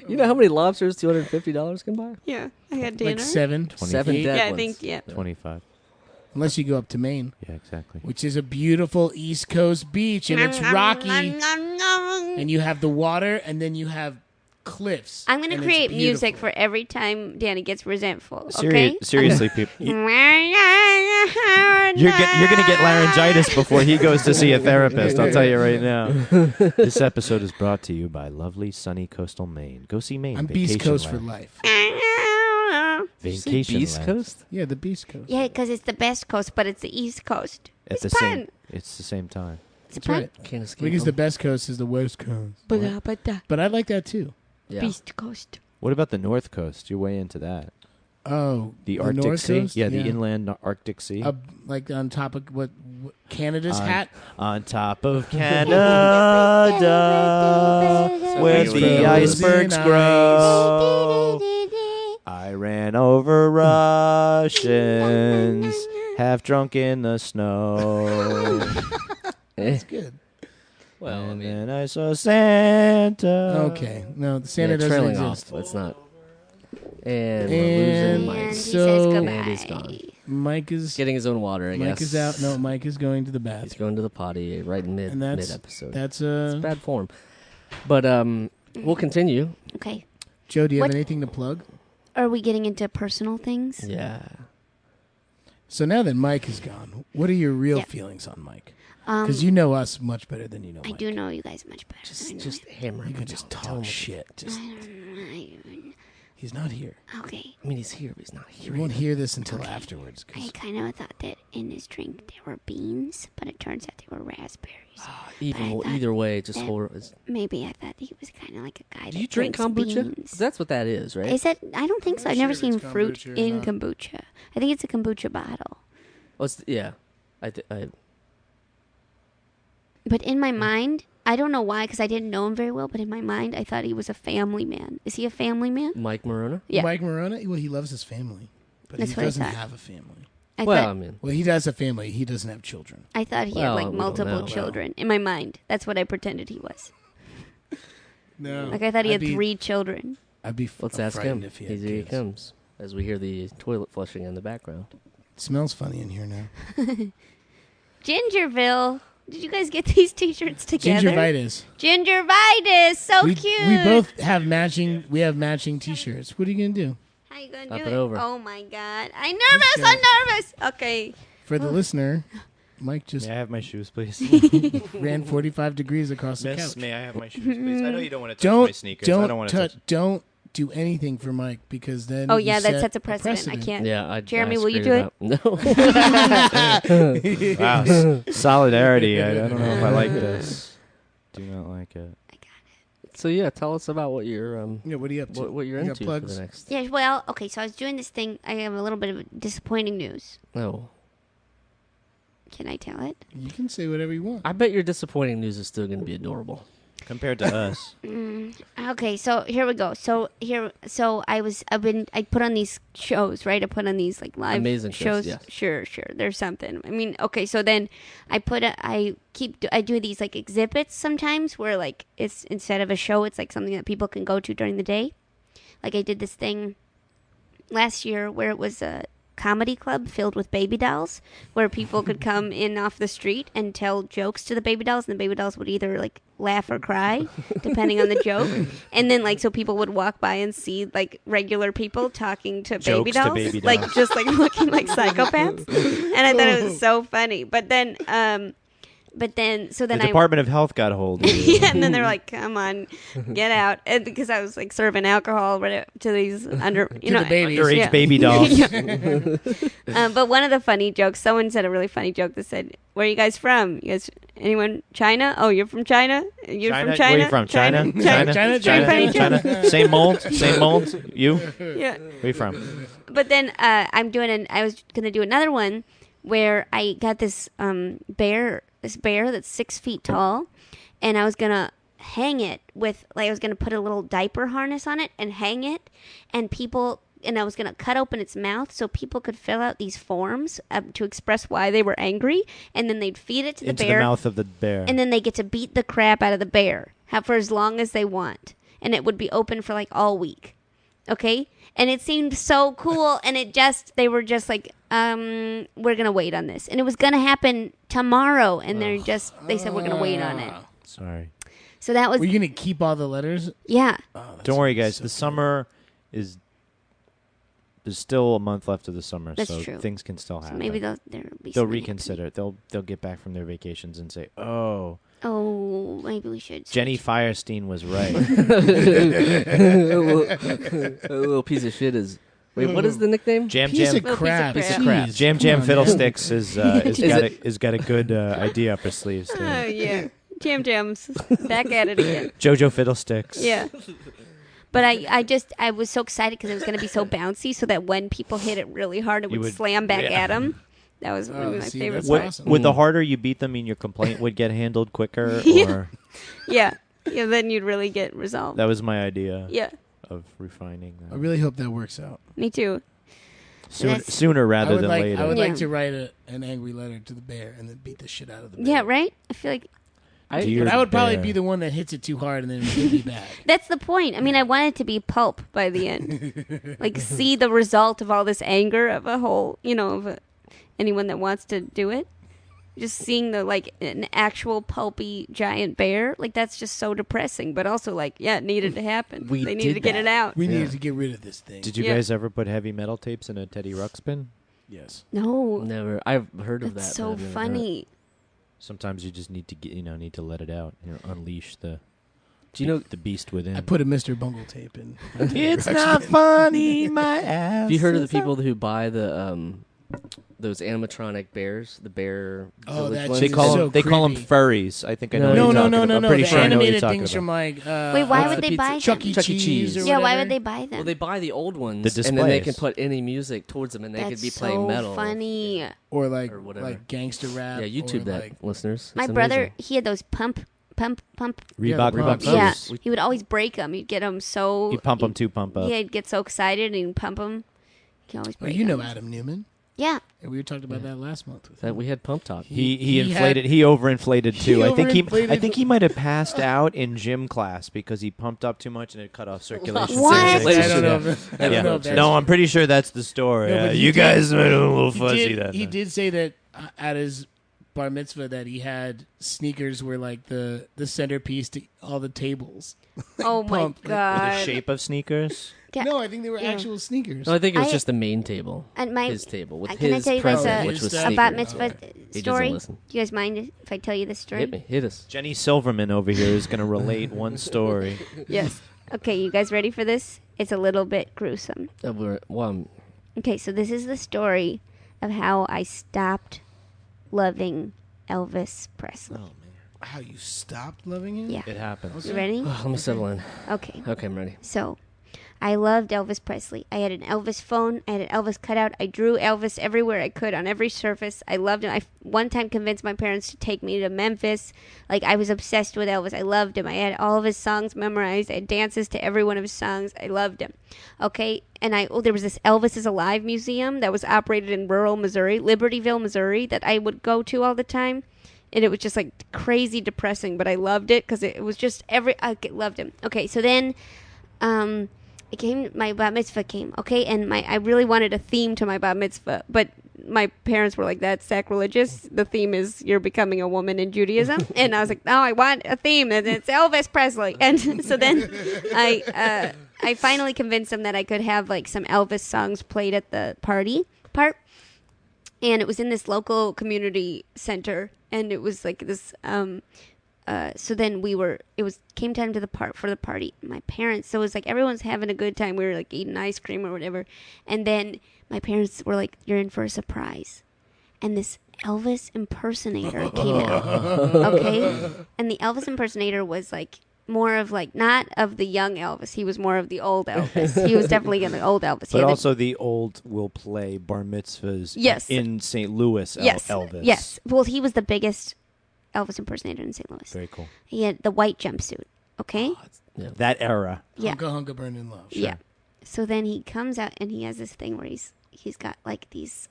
You know how many lobsters $250 can buy? Yeah. I had dinner. Like 7? 7 dead Yeah, I ones. think, yeah. 25. Unless you go up to Maine, Yeah, exactly. which is a beautiful East Coast beach, and it's rocky, and you have the water, and then you have cliffs. I'm going to and it's create music beautiful. for every time Danny gets resentful. Okay? Seriously, people. You're You're going to get laryngitis before he goes to see a therapist. I'll tell you right now. This episode is brought to you by lovely, sunny coastal Maine. Go see Maine. I'm Vacation Beast Coast for Land. life. Vacation Beast Land. Coast? Yeah, the Beast Coast. Yeah, because it's the best coast, but it's the East Coast. At It's the fun. same. It's the same time. It's That's fun. right. Can't escape Because the them. best coast is the West Coast. But But I like that too. Yeah. Beast Coast. What about the North Coast? You're way into that. Oh, The Arctic North Sea? Coast? Yeah, the inland Arctic Sea. Like on top of what Canada's hat? On top of Canada, where It's the frozen icebergs ice. grow. I ran over Russians, half drunk in the snow. That's good. Well, I And mean, then I saw Santa. Okay, no, the Santa yeah, doesn't trailing exist. off. It's not. And we're And- losing And Mike. he So- says And goodbye. he's gone. Mike is Getting his own water, I guess. Mike is out. No, Mike is going to the He's bathroom. going to the potty right in And that's- mid-episode. That's It's bad form. But we'll continue. Okay. Joe, do you have What- anything to plug? Are we getting into personal things? Yeah. So now that Mike is gone, what are your real Yeah. feelings on Mike? Um, Because you know us much better than you know I Mike. do know you guys much better. I know Just hammer You him can down. just Tell talk him- shit. Just it. he's not here. Okay. I mean, he's here, but he's not You here. won't hear this until afterwards. I kind of thought that in his drink there were beans, but it turns out they were raspberries. Either way, just that- hold it. Maybe I thought he was kind of like a guy Do that you drink drinks kombucha? beans. That's what that is, right? Is it? I don't think so. I've never sure if seen it's fruit kombucha or in not. kombucha. I think it's a kombucha bottle. Oh, yeah. But in my mind, I don't know why, because I didn't know him very well. But in my mind, I thought he was a family man. Is he a family man? Mike Morona? Yeah. Mike Morona, well, he loves his family, but That's he what I doesn't thought. have a family. I Well, I thought mean, Well, he does have family. He doesn't have children. I thought he Well, had we like don't multiple know. children. In my mind, that's what I pretended he was. No, Like I thought he had I'd be- 3 children. I'd be let's ask him. frightened if he had Here he kids. comes. As we hear the toilet flushing in the background. It smells funny in here now. Gingerville. Did you guys get these T-shirts together? Gingivitis. Gingivitis. So we, cute. we both have matching. We have matching T-shirts. What are you gonna do How you gonna Up do and it? over. Oh my God! I'm nervous. Okay. for the listener? Mike just May I have my shoes, please? ran 45 degrees across the Miss, couch. may I have my shoes, please? I know you don't want to touch my Don't sneakers. I don't want to touch. don't do anything for Mike because then. Oh you yeah, that set sets a precedent. I can't. Yeah, Jeremy, I will you screwed do it up. No. Wow, solidarity. I don't know if I like this. Do not like it. So yeah, tell us about what you're Yeah, what are you up to? what you're You got into for plugs? the next. Yeah. Well, okay. So I was doing this thing. I have a little bit of disappointing news. No, Can I tell it? You can say whatever you want. I bet your disappointing news is still going to be adorable. compared to us. Okay, so here we go. So I put on these shows, right? I put on these like live Amazing shows, yes. Sure. There's something. I mean, okay, so then I do these like exhibits sometimes where like it's instead of a show, it's like something that people can go to during the day. Like I did this thing last year where it was a comedy club filled with baby dolls where people could come in off the street and tell jokes to the baby dolls, and the baby dolls would either like laugh or cry depending on the joke. And then like so people would walk by and see like regular people talking to baby Jokes to dolls, baby like dolls. just like looking like psychopaths. And I thought it was so funny. But then so then The Department of Health got a hold of you. yeah, and then they're like, "Come on, get out!" And because I was like serving alcohol to these the babies. Underage yeah. baby dolls. But one of the funny jokes, someone said a really funny joke that said, "Where are you guys from? You guys, anyone China? Oh, you're from China? You're from China? Where are you from? China? China? Same mold? You? Yeah." Where you from? But then I was going to do another one where I got this bear that's 6 feet tall, and I was going to hang it with, like, I was going to put a little diaper harness on it and hang it, and I was going to cut open its mouth so people could fill out these forms to express why they were angry, and then they'd feed it to the Into bear. the mouth of the bear. And then they get to beat the crap out of the bear for as long as they want. And it would be open for like all week. Okay? And it seemed so cool. And they were just like, we're going to wait on this. And it was going to happen tomorrow. And they said, we're going to wait on it. Sorry. So that was, Were you going to keep all the letters? yeah. Don't worry, guys. The summer is... There's still a month left of the summer, That's so true. things can still So happen. maybe they'll They'll reconsider. They'll get back from their vacations and say, "Oh, maybe we should. Jenny Firestone was right." A little piece of shit is. Wait, what is the nickname? Jam Piece Jam of crap. Piece of crap. Jeez, Jam come Jam on, Fiddlesticks Is is got a good idea up her sleeves. Oh, There. yeah. Jam's back at it again. JoJo Fiddlesticks. Yeah. But I was so excited because it was going to be so bouncy, so that when people hit it really hard, it You would would- slam back yeah. at them. That was one of my see, favorite that's parts. awesome. Would the harder you beat them mean your complaint would get handled quicker? Yeah. Or Yeah. Yeah, then you'd really get resolved. that was my idea Yeah. of refining I that. really hope that works out. Me too. Sooner rather than later. I would Yeah. like to write an angry letter to the bear and then beat the shit out of the bear. Yeah, right? I feel like Dear But I would probably bear. be the one that hits it too hard and then it would be bad. that's the point. I mean, I want it to be pulp by the end. Like, see the result of all this anger of a whole, anyone that wants to do it. Just seeing an actual pulpy giant bear, like, that's just so depressing. But also, like, yeah, it needed to happen. We They needed did to get that. it out. We needed to get rid of this thing. Did you Yeah. guys ever put heavy metal tapes in a Teddy Ruxpin? Yes. No. Never. I've heard of That's that. so but I've never done it. funny. Sometimes you just need to need to let it out. Unleash the Do you know? the beast within. I put a Mr. Bungle tape in. It's not funny, my ass. Have you heard of the people who buy the those animatronic bears? The bear. Oh, village that's ones? They call so them. They call them creepy. furries. I think I know. No, what No, you're no, talking no, about. no, I'm pretty the sure I know what you're animated talking things about. from like Wait, why what's would the they pizza- buy Chuck them? E. Chuck E. Cheese Cheese. or Yeah, why whatever? would they buy them? Well, they buy the old ones, The and then they can displays. put any music towards them, and they That's could be so playing metal. funny. Or like or whatever. like gangster rap. Yeah, YouTube or that, like, listeners. My It's brother, amazing. he had those pump. Reebok the pumps. Yeah, pumps. he would always break them. He'd get them so. You pump them to pump up. Yeah, he'd get so excited and he'd pump them. He always Well, break you know 'em. Adam Newman. Yeah. And we were talking about that last month. With That him. we had pump top. He had- inflated. He overinflated too. He I think overinflated- he might have passed out in gym class because he pumped up too much and it cut off circulation. What? I don't know. Yeah. If, I don't know if that's No, I'm pretty sure that's the story. No, but he You did- guys made it a little he fuzzy did, that he night. did say that at his bar mitzvah that he had sneakers were like the centerpiece to all the tables. Oh my Pump. With god. the shape of sneakers. Yeah. No, I think they were Yeah. actual sneakers. No, I think it was I- just the main table. And my His table with can I his tell you guys present, a- which was a sneakers. bat mitzvah He story? doesn't listen. Do you guys mind if I tell you this story? Hit me. Hit us. Jenny Silverman over here is going to relate one story. Yes. Okay, you guys ready for this? It's a little bit gruesome. Okay, so this is the story of how I stopped loving Elvis Presley. How you stopped loving him? Yeah. It happens. You ready? Let me settle in. Okay. Okay, I'm ready. So, I loved Elvis Presley. I had an Elvis phone. I had an Elvis cutout. I drew Elvis everywhere I could on every surface. I loved him. I one time convinced my parents to take me to Memphis. Like, I was obsessed with Elvis. I loved him. I had all of his songs memorized. I had dances to every one of his songs. I loved him. Okay, and there was this Elvis is Alive museum that was operated in rural Missouri, Libertyville, Missouri, that I would go to all the time. And it was just, like, crazy depressing, but I loved it because it was just I loved him. Okay, so then... my bat mitzvah came, okay, and I really wanted a theme to my bat mitzvah, but my parents were like, that's sacrilegious. The theme is you're becoming a woman in Judaism. And I was like, no, I want a theme, and it's Elvis Presley. And so then I finally convinced them that I could have, like, some Elvis songs played at the party part, and it was in this local community center, and it was like this so then came time to for the party. My parents, so it was like everyone's having a good time. We were like eating ice cream or whatever. And then my parents were like, you're in for a surprise. And this Elvis impersonator came out. Okay? And the Elvis impersonator was like more of like, not of the young Elvis. He was more of the old Elvis. He was definitely the old Elvis. But also the old will play bar mitzvahs in St. Louis Elvis. Yes. Well, he was the biggest Elvis impersonator in St. Louis. Very cool. He had the white jumpsuit, okay? That era. Yeah. Hunka Hunka Burning Love. Sure. Yeah. So then he comes out and he has this thing where he's got like these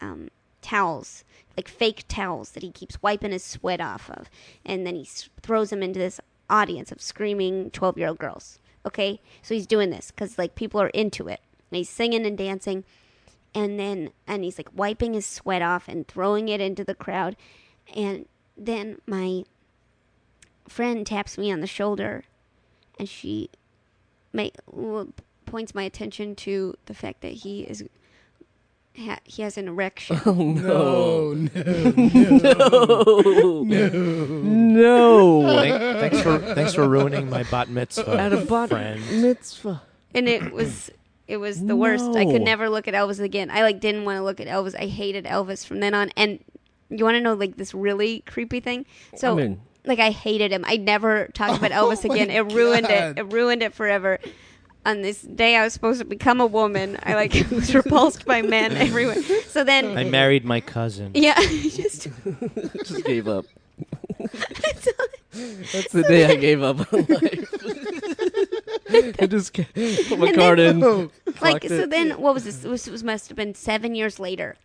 towels, like fake towels that he keeps wiping his sweat off of. And then he throws them into this audience of screaming 12-year-old girls, okay? So he's doing this because like people are into it. And he's singing and dancing. And he's like wiping his sweat off and throwing it into the crowd. And then my friend taps me on the shoulder, and she points my attention to the fact that he has an erection. Oh no! No! Thanks for ruining my bat mitzvah. At a bat mitzvah, and it was the worst. I could never look at Elvis again. I like didn't want to look at Elvis. I hated Elvis from then on. And you want to know like this really creepy thing? So like I hated him. I never talked about Elvis again. It ruined it. It ruined it forever. On this day I was supposed to become a woman, I like was repulsed by men everywhere. So then I married my cousin. Yeah, just gave up. That's the day I gave up on life. I just put my card in. Like so, then what was this? This must have been 7 years later.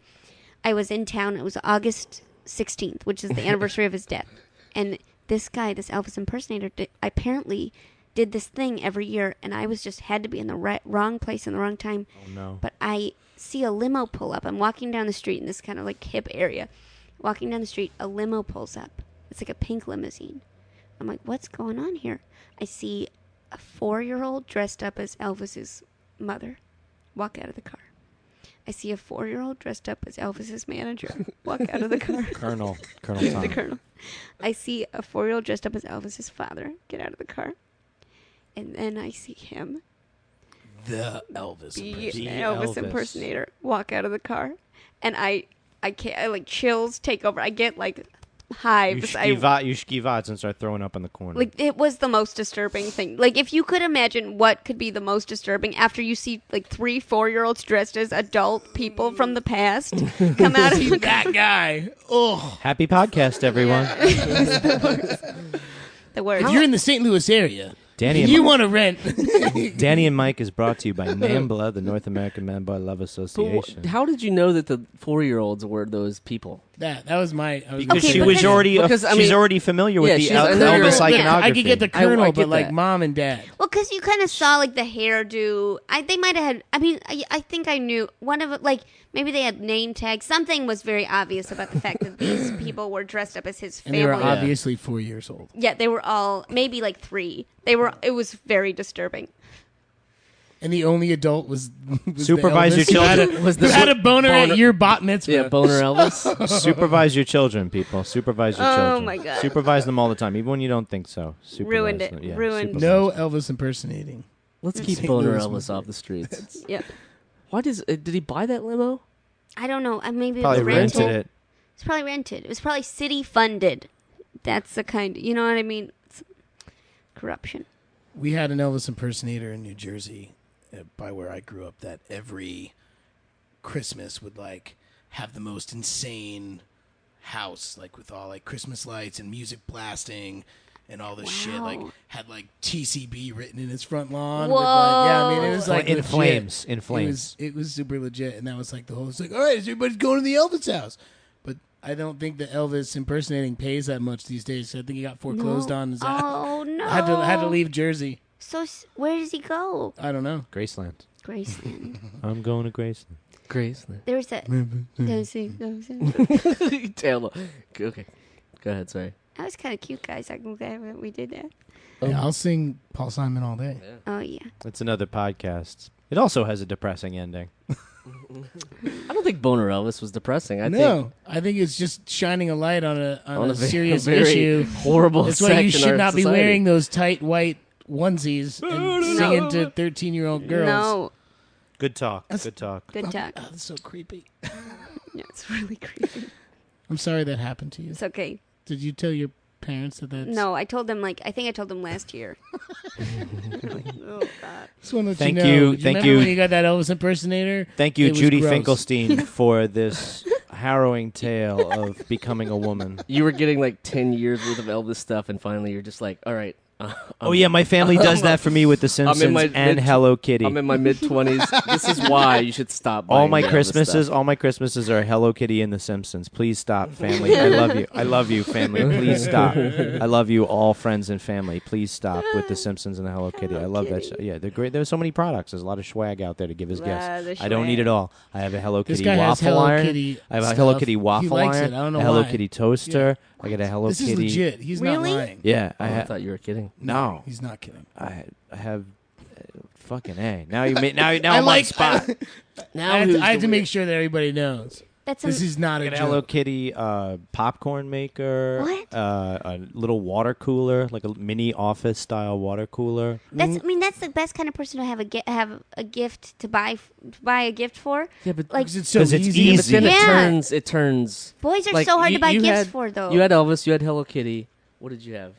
I was in town. It was August 16th, which is the anniversary of his death. And this guy, this Elvis impersonator, apparently did this thing every year, and I was just had to be in the wrong place in the wrong time. Oh no! But I see a limo pull up. I'm walking down the street in this kind of like hip area. Walking down the street, a limo pulls up. It's like a pink limousine. I'm like, what's going on here? I see a 4-year-old dressed up as Elvis's mother walk out of the car. I see a 4-year-old dressed up as Elvis's manager walk out of the car. Colonel Tom. The Colonel. I see a 4-year-old dressed up as Elvis's father get out of the car. And then I see him, the Elvis impersonator, walk out of the car. And I can't, like chills take over. I get like hives. You shkivats and start throwing up in the corner. Like it was the most disturbing thing. Like if you could imagine what could be the most disturbing after you see like 3-4-year-olds dressed as adult people from the past come out of the that guy. Oh, happy podcast, everyone. The worst. If you're in the St. Louis area, you want to rent. Danny and Mike is brought to you by NAMBLA, the North American Man Boy Love Association. How did you know that the 4-year-olds were those people? That was my... Because she was already she's already familiar with the Elvis iconography. I could get the Colonel, but like mom and dad. Well, because you kind of saw like the hairdo. They might have had... I mean, I think I knew one of it, like maybe they had name tags. Something was very obvious about the fact that these people were dressed up as his family. And they were obviously 4 years old. Yeah, they were all maybe like 3. It was very disturbing. And the only adult was supervise your children. Who had a boner at your bat mitzvah? Yeah, boner Elvis. Supervise your children, people. Supervise your children. Oh my god. Supervise them all the time, even when you don't think so. Ruined it. Yeah, Ruined. No Elvis impersonating. Let's keep boner Elvis off the streets. Yeah. Why did he buy that limo? I don't know. Maybe probably it was rented. rented it. It's probably rented. It was probably city funded. That's the kind. You know what I mean? It's corruption. We had an Elvis impersonator in New Jersey. by where I grew up that every Christmas would like have the most insane house, like with all like Christmas lights and music blasting and all this shit. Like had like TCB written in its front lawn. Whoa! With, like, yeah, I mean it was like in legit. flames. In flames. It was super legit, and that was like the whole. It's like, all right, everybody's going to the Elvis house, but I don't think the Elvis impersonating pays that much these days. So I think he got foreclosed on. His Oh no! had to leave Jersey. So where does he go? I don't know. Graceland. Graceland. I'm going to Graceland. Graceland. There's a. Taylor. Okay. Go ahead, sorry. That was kind of cute, guys. I'm glad that we did that. Yeah, I'll sing Paul Simon all day. Yeah. Oh yeah. It's another podcast. It also has a depressing ending. I don't think Boner Elvis was depressing. I think it's just shining a light on a serious very issue. Horrible. That's why you should not be society. wearing those tight white onesies and singing to 13-year-old girls. No. Good talk. Good talk. Good talk. Oh, that's so creepy. Yeah, it's really creepy. I'm sorry that happened to you. It's okay. Did you tell your parents that that's... No, I told them I think I told them last year. Like, oh God. Just want to let Thank you know. you, Do thank remember you. when you got that Elvis impersonator? Thank you, It was Judy gross. Finkelstein, for this harrowing tale of becoming a woman. You were getting like 10 years worth of Elvis stuff, and finally you're just like, all right. Oh yeah, my family does that for me with The Simpsons my and Hello Kitty. I'm in my mid-20s. This is why you should stop buying all my the Elvis Christmases, stuff. all my Christmases are Hello Kitty and The Simpsons. Please stop, family. I love you. I love you, family. Please stop. I love you, all friends and family. Please stop with The Simpsons and the Hello Kitty. I love that show. Yeah, they're great. There's so many products. There's a lot of swag out there to give his guests. I don't need it all. I have a Hello This Kitty guy has waffle Hello iron. Kitty I have a stuff. Hello Kitty He waffle likes iron. it. I don't know a Hello why. Kitty toaster. I got a Hello This Kitty. is legit. He's Really? not lying. Yeah, I thought you were kidding. No, He's not kidding. I have fucking A. Now you now I I'm like on spot. Now I who's have the to make weird- sure that everybody knows. That's This is not I a got a Hello joke. Kitty popcorn maker. What? A little water cooler, like a mini office style water cooler. That's. I mean, that's the best kind of person to have a gift to buy a gift for. Yeah, but Like, Because it's so 'Cause it's easy. but easy. then Yeah. it turns. boys are like, so hard you- to buy you gifts had- for, though. You had Elvis. You had Hello Kitty. What did you have?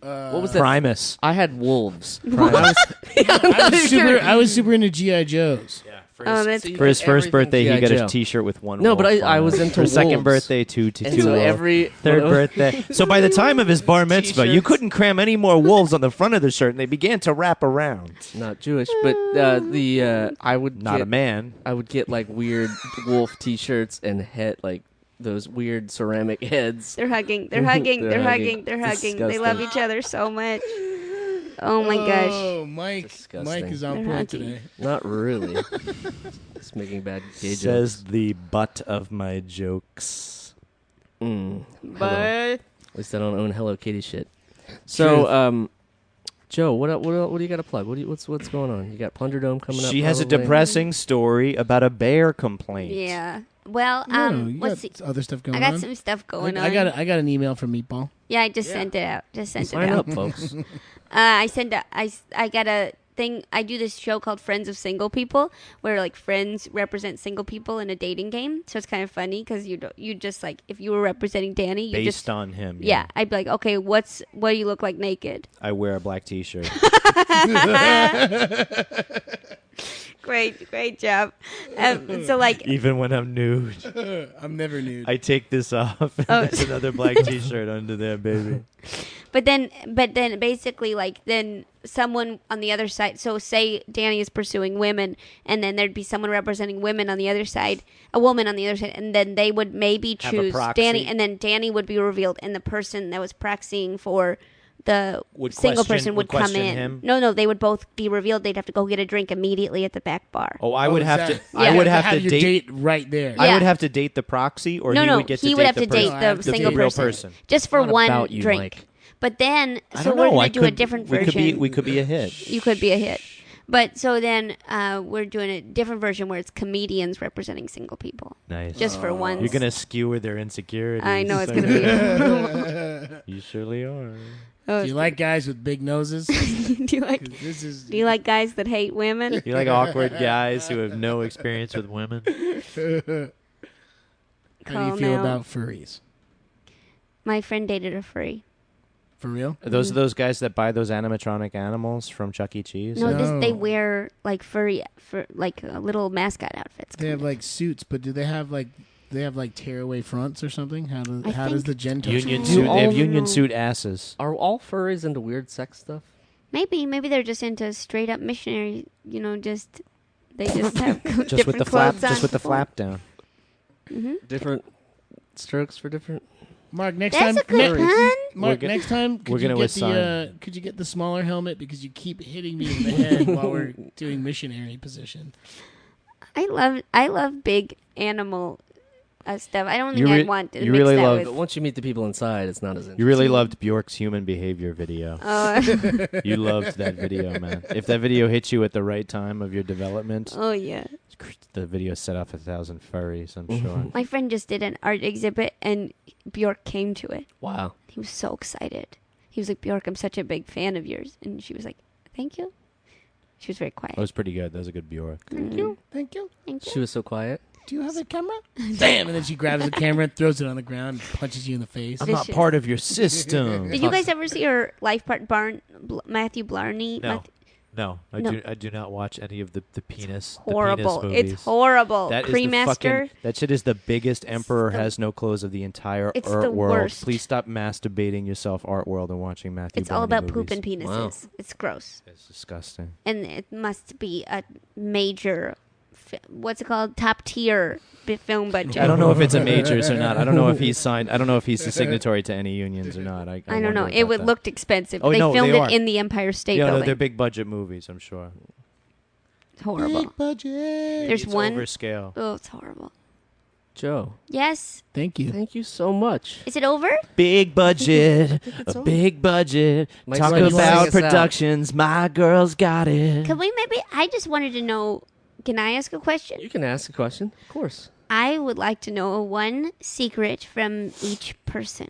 What was that? Primus. I had wolves. I was super into G.I. Joes. Yeah. Oh, that's For his first birthday, he G.I. got Joe. a T-shirt with one. No, but wolf I on was it. into For his second wolves. birthday, two And so wolves. every Third birthday. So by the time of his bar mitzvah, you couldn't cram any more wolves on the front of the shirt, and they began to wrap around. not Jewish, but I would Not get, a man. I would get like weird wolf T-shirts and head like those weird ceramic heads. They're hugging. They're hugging. They're They're hugging. hugging. They're hugging. They Disgusting. love each other so much. Oh my gosh. Oh, Mike. Disgusting. Mike is on They're point hugging. today. Not really. Just making bad gay jokes. Says the butt of my jokes. Hello. But At least I don't own Hello Kitty shit. So, Joe, what do you got to plug? What's going on? You got Plunderdome coming up. She has a probably? depressing story about a bear complaint. yeah. Well, No, you let's got see. other stuff going I got on. some stuff going on. I got an email from Meatball. Yeah, I just sent it out. Just sent Sign it out. up, folks. I got a thing. I do this show called Friends of Single People, where like friends represent single people in a dating game. So it's kind of funny because you just like if you were representing Danny, you Based just on him. yeah. I'd be like, okay, what do you look like naked? I wear a black T-shirt. Great job. So like, Even when I'm nude, I'm never nude. I take this off. And Oh. there's another black T-shirt under there, baby. but then basically like then someone on the other side. So say Danny is pursuing women, and then there'd be someone representing women on the other side, a woman on the other side, and then they would maybe Have a choose proxy. Danny, and then Danny would be revealed, and the person that was proxying for the Would single question- person would would come question in. him? No, they would both be revealed. They'd have to go get a drink immediately at the back bar. Oh, I would is have that- to. Yeah. I would You have to your date. date right there. Yeah. I would have to date the proxy, or No, he no, would get to he date would have the to date person. I have the to single date real person, person. just for Not one about you, drink. Mike. But then, I so don't we're know. gonna I do could, a different we version. we could be a hit. You could be a hit. But so then we're doing a different version where it's comedians representing single people, Nice. just for one. You're gonna skewer their insecurities. I know it's gonna be. You surely are. Do you like guys with big noses? do you like? 'Cause this is Do you like guys that hate women? You like awkward guys who have no experience with women. How do you Call feel now. about furries? My friend dated a furry. For real? Are those guys that buy those animatronic animals from Chuck E. Cheese? No, they wear like furry, like little mascot outfits. They have like suits, but do they have like tearaway fronts or something? How does the gender Union Do suit? all They have of union them- suit asses. Are all furries into weird sex stuff? Maybe they're just into straight up missionary. You know, they just have Just with different the flap, clothes on just with the before. flap down. Different strokes for different. Mark, next That's time, a good pun. Mark, We're next time, we're gonna assign. could you get the smaller helmet because you keep hitting me in the head while we're doing missionary position? I love big animal stuff. I don't You think re- I'd want to you mix really that love- with. But once you meet the people inside, it's not as interesting. You really loved Bjork's human behavior video. You loved that video, man. If that video hit you at the right time of your development, Oh yeah. the video set off 1,000 furries, I'm sure. My friend just did an art exhibit, and Bjork came to it. Wow. He was so excited. He was like, "Bjork, I'm such a big fan of yours," and she was like, "Thank you." She was very quiet. That was pretty good. That was a good Bjork. Thank you. Thank you. Thank you. She was so quiet. Do you have a camera? Damn! And then she grabs the camera and throws it on the ground, and punches you in the face. I'm not part of your system. Did you guys ever see her life part Matthew Blarney? No. No, I No. do not watch any of the penis. Horrible. The penis movies. It's horrible. That is the Cremaster. fucking, that shit is the biggest emperor the- has no clothes of the entire It's art the world. worst. Please stop masturbating yourself, art world, and watching Matthew. It's all Blarney about poop movies. and penises. Wow. It's gross, It's disgusting. and it must be a major, what's it called, top tier film budget. I don't know if it's a majors or not. I don't know if he's signed. I don't know if he's a signatory to any unions or not. I don't know. wonder It about would that. look expensive. Oh, They no, filmed they it are. in the Empire State Yeah, no, Building. they're big budget movies. I'm sure. It's horrible. Big budget. There's It's one. over scale. Oh, it's horrible. Joe, Yes. Thank you. thank you so much. Is it over? Big budget, it's a over. big budget. Mike's Talk ready to sing about us out. productions. My girl's got it. Can we maybe? I just wanted to know. Can I ask a question? You can ask a question, of course. I would like to know one secret from each person.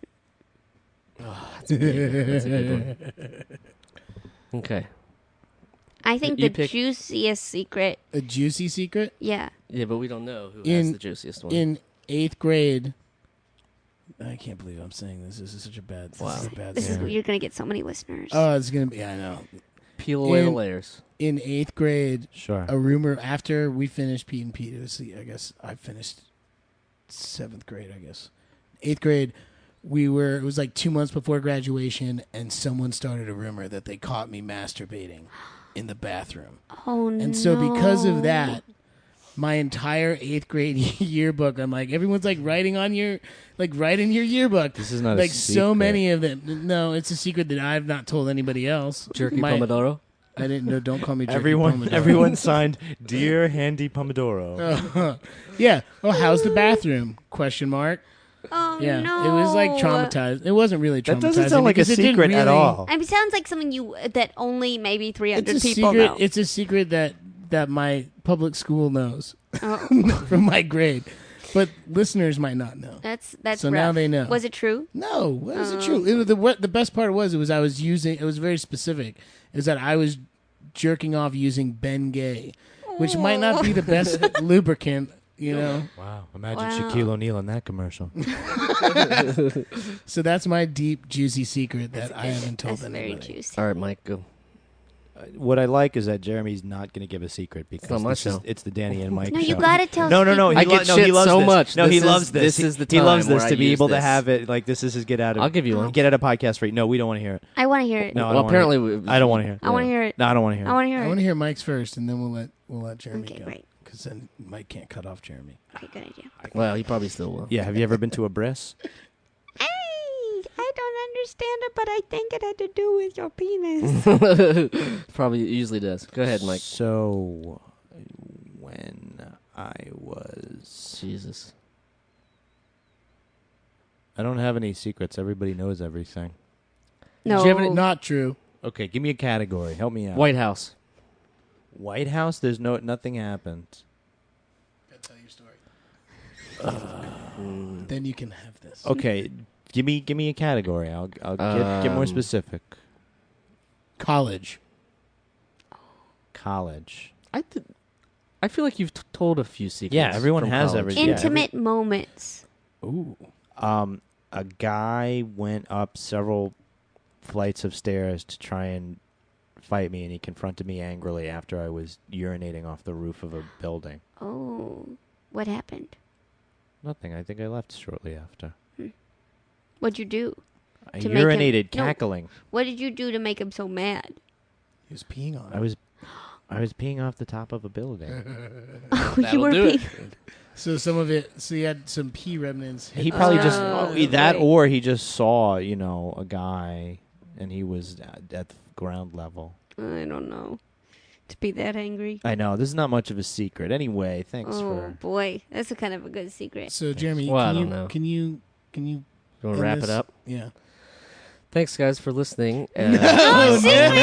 That's a good one. Okay. I think You the pick- juiciest secret. A juicy secret. Yeah. Yeah, but we don't know who has In- the juiciest one. In 8th grade, I can't believe I'm saying this. This is such a bad. This Wow. is a bad. This is secret. you're gonna get so many listeners. Oh, it's gonna be. Yeah, I know. Peel away the in- layers. In 8th grade, Sure. a rumor after we finished Pete and Pete. It was I guess I finished 7th grade. I guess 8th grade. It was like 2 months before graduation, and someone started a rumor that they caught me masturbating in the bathroom. Oh no. And so because of that, my entire 8th grade yearbook, I'm like, everyone's like write in your yearbook. This is not like a so secret. many of them. No, it's a secret that I've not told anybody else. Jerky My- Pomodoro. I didn't know. Don't call me Jerky Everyone, Pomodoro. everyone signed, "Dear Handy Pomodoro." Yeah. Oh, how's the bathroom? Question mark. Oh Yeah. no. It was like traumatized. It wasn't really traumatizing. That doesn't sound like a because it didn't secret at really- all. I mean, it sounds like something that only maybe 300 It's a people secret. know. It's a secret that my public school knows Oh, from my grade, but listeners might not know. that's So rough. now they know. Was it true? No, was it Oh. true? The best part was I was using. It was very specific. Is that I was jerking off using Ben Gay, which might not be the best lubricant. You know. Wow! Imagine Wow. Shaquille O'Neal in that commercial. So that's my deep, juicy secret that I haven't told That's very anybody. juicy. All right, Mike, go. What I like is that Jeremy's not going to give a secret because not my this is- show. it's the Danny and Mike No, show. you gotta tell. No. secrets. I get shit loves so this. much. No, he This is- loves this. this is the he loves time this where to I be use able to this. have it. Like this is his get out of. I'll give you one. Get out of podcast free. No, we don't want to hear it. I want to hear it. No, I Well, don't wanna hear apparently, it. I don't want to hear it. I want to hear it. No, I don't want to hear I it. want to hear I it. want to hear Mike's first, and then we'll let Jeremy Okay, go. great. Because then Mike can't cut off Jeremy. Okay, good idea. Well, he probably still will. Yeah. Have you ever been to a bris? Hey, I don't understand it, but I think it had to do with your penis. Probably usually does. Go ahead, Mike. So, when I was, Jesus. I don't have any secrets. Everybody knows everything. No. Did you have any- Not true. Okay, give me a category. Help me out. White House. White House. There's nothing happened. Tell your story. Then you can have this. Okay, give me a category. I'll get more specific. College. College. I feel like you've told a few secrets. Yeah, everyone from has college. every- yeah, Intimate moments. Ooh. A guy went up several flights of stairs to try and fight me, and he confronted me angrily after I was urinating off the roof of a building. Oh, what happened? Nothing. I think I left shortly after. What'd you do? I To make him- urinated, No. cackling. What did you do to make him so mad? He was peeing on. I was peeing off the top of a building. Oh, you That'll were do it. So some of it. So you had some pee remnants. He probably just that, right. or he just saw, a guy, and he was at the ground level. I don't know. To be that angry. I know this is not much of a secret. Anyway, thanks Oh for. boy, that's a kind of a good secret. So Jeremy, Well, I can don't you know. can you You want end to wrap this? it up? Yeah. Thanks, guys, for listening. No, secret. I'll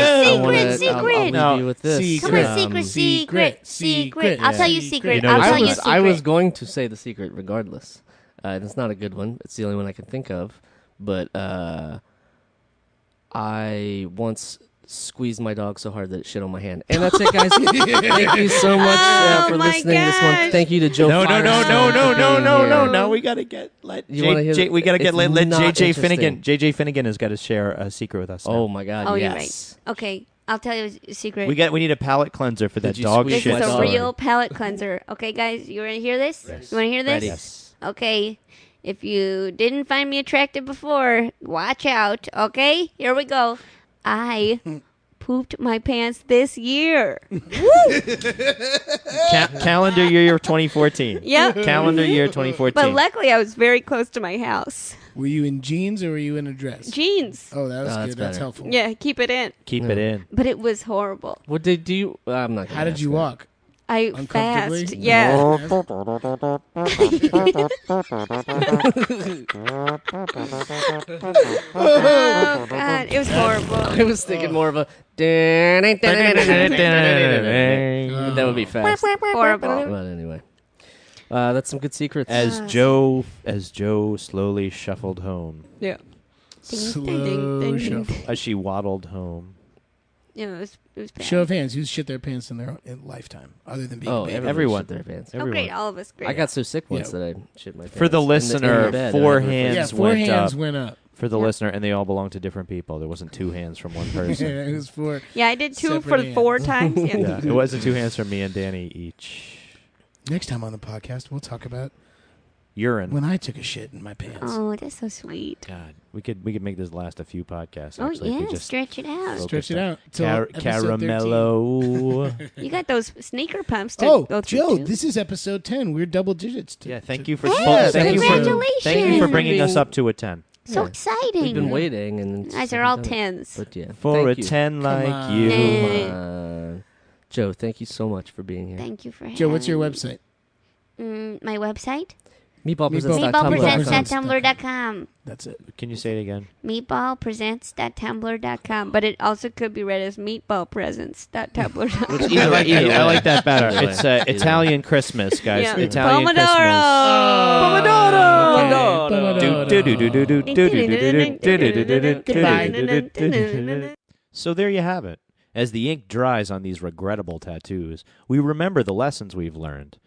leave you with this. Come on, secret. I'll tell you secret. You know, I'll I tell you was- secret. I was going to say the secret regardless. It's not a good one. It's the only one I can think of. But I once squeezed my dog so hard that it shit on my hand. And that's it, guys. Thank you so much for my listening this one. gosh. Thank you to Joe. No. Firestone. Now we gotta get You wanna hear we gotta get it's let not JJ Finnegan. interesting. JJ Finnegan has got to share a secret with us. Oh now. my God! Oh, yes. you're right. Okay, I'll tell you a secret. we need a palate cleanser for that you dog squeeze shit. This is a story. real palate cleanser. Okay, guys, you want to hear this? Yes. You want to hear this? Ready. Yes. Okay. If you didn't find me attractive before, watch out. Okay, here we go. I pooped my pants this year. Calendar year 2014. Yep. Calendar year 2014. But luckily, I was very close to my house. Were you in jeans or were you in a dress? Jeans. Oh, that was Oh, that's good. That's better. helpful. Yeah, keep it in. Keep it in. But it was horrible. What did you? I'm not. Gonna How did ask you that. walk? I Uncomfortably? fast. Yeah. Oh God, it was horrible. I was thinking more of a. That would be fast. Horrible. But anyway, that's some good secrets. As Joe slowly shuffled home, Yeah. Slow shuffle. as she waddled home. Yeah, it was bad. Show of hands. Who's shit their pants in their lifetime, other than being oh, baby? Everyone. shit their pants. Oh, Everyone. great. All of us. Great. I got so sick once Yeah. that I shit my pants. For the In listener, bed, four I never hands Yeah, felt- four went hands up. went up. For the Yeah. listener, and they all belong to different people. There wasn't two hands from one person. It was four. Yeah, I did 2 Separate for hands. 4 times. Yeah. Yeah, it wasn't two hands from me and Danny each. Next time on the podcast, we'll talk about Urine. when I took a shit in my pants. Oh, that's so sweet. God, we could make this last a few podcasts. Oh Actually, if we yeah, just stretch it out. Stretch it out. Till episode 13. Caramello. You got those sneaker pumps to Oh, go through Joe, too. this is episode 10. We're double digits. Yeah, thank you for Hey, thank you for congratulations. bringing us up to a 10. So Yeah. exciting. We've been waiting, and it's Guys are all done it. 10s. But yeah, For thank a you. 10 like on. you. Yeah. Come on. Joe, thank you so much for being here. Thank you for having Joe, what's your me. website? My website? Meatballpresents.tumblr.com. Meatballpresents.tumblr.com. That's it. Can you say it again? Meatballpresents.tumblr.com. But it also could be read as meatballpresents.tumblr.com. Which either, either way. I like that better. Either It's way. Either Italian Christmas, guys. Yeah. Italian Christmas. So there you have it. As the ink dries on these regrettable tattoos, we remember the lessons we've learned.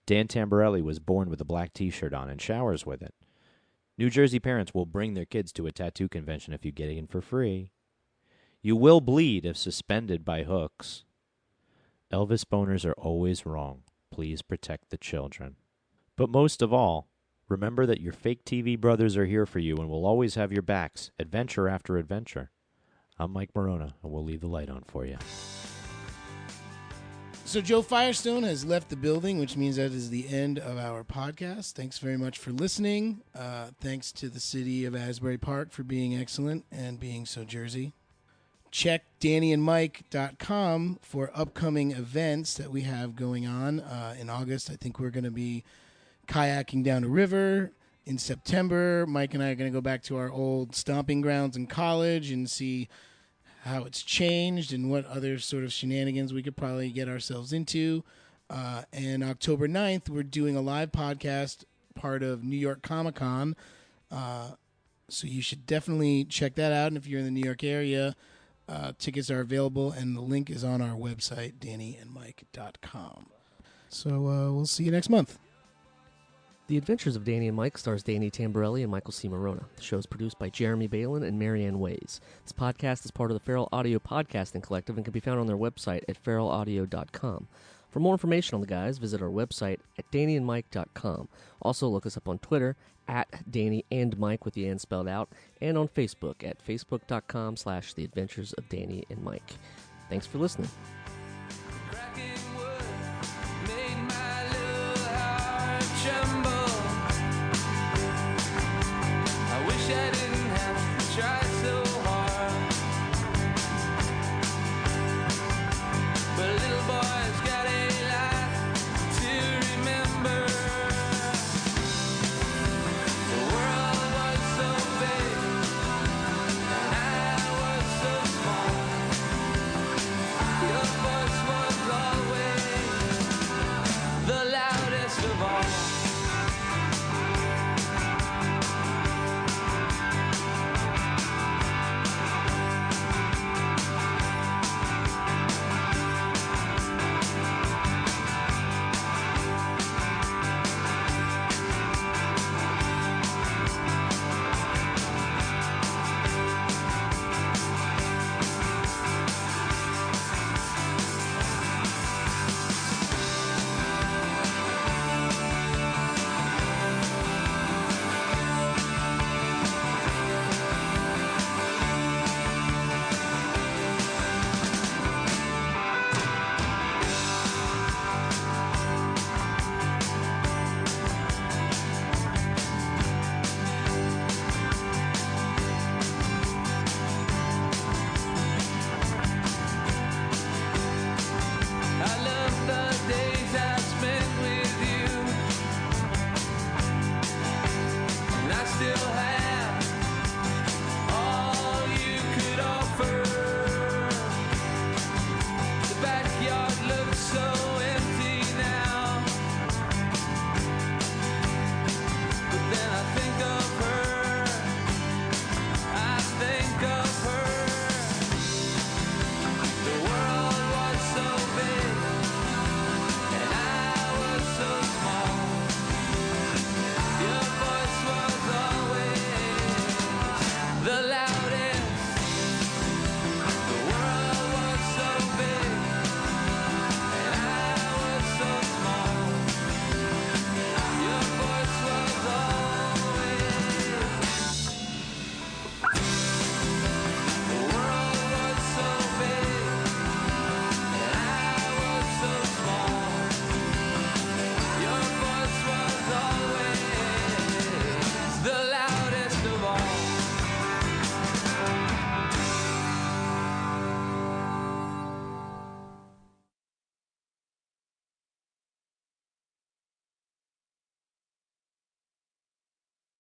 Dan Tamborelli was born with a black T-shirt on and showers with it. New Jersey parents will bring their kids to a tattoo convention if you get in for free. You will bleed if suspended by hooks. Elvis boners are always wrong. Please protect the children. But most of all, remember that your fake TV brothers are here for you and will always have your backs, adventure after adventure. I'm Mike Morona, and we'll leave the light on for you. So Joe Firestone has left the building, which means that is the end of our podcast. Thanks very much for listening. Thanks to the city of Asbury Park for being excellent and being so Jersey. Check DannyandMike.com for upcoming events that we have going on. In August, I think we're going to be kayaking down a river. In September, Mike and I are going to go back to our old stomping grounds in college and see how it's changed and what other sort of shenanigans we could probably get ourselves into. And October 9th, we're doing a live podcast, part of New York Comic Con. So you should definitely check that out. And if you're in the New York area, tickets are available, and the link is on our website, DannyandMike.com. So we'll see you next month. The Adventures of Danny and Mike stars Danny Tamborelli and Michael C. Morona. The show is produced by Jeremy Balin and Marianne Ways. This podcast is part of the Feral Audio Podcasting Collective and can be found on their website at feralaudio.com. For more information on the guys, visit our website at dannyandmike.com. Also, look us up on Twitter at Danny and Mike with the N spelled out, and on Facebook at facebook.com/The Adventures of Danny and Mike. Thanks for listening.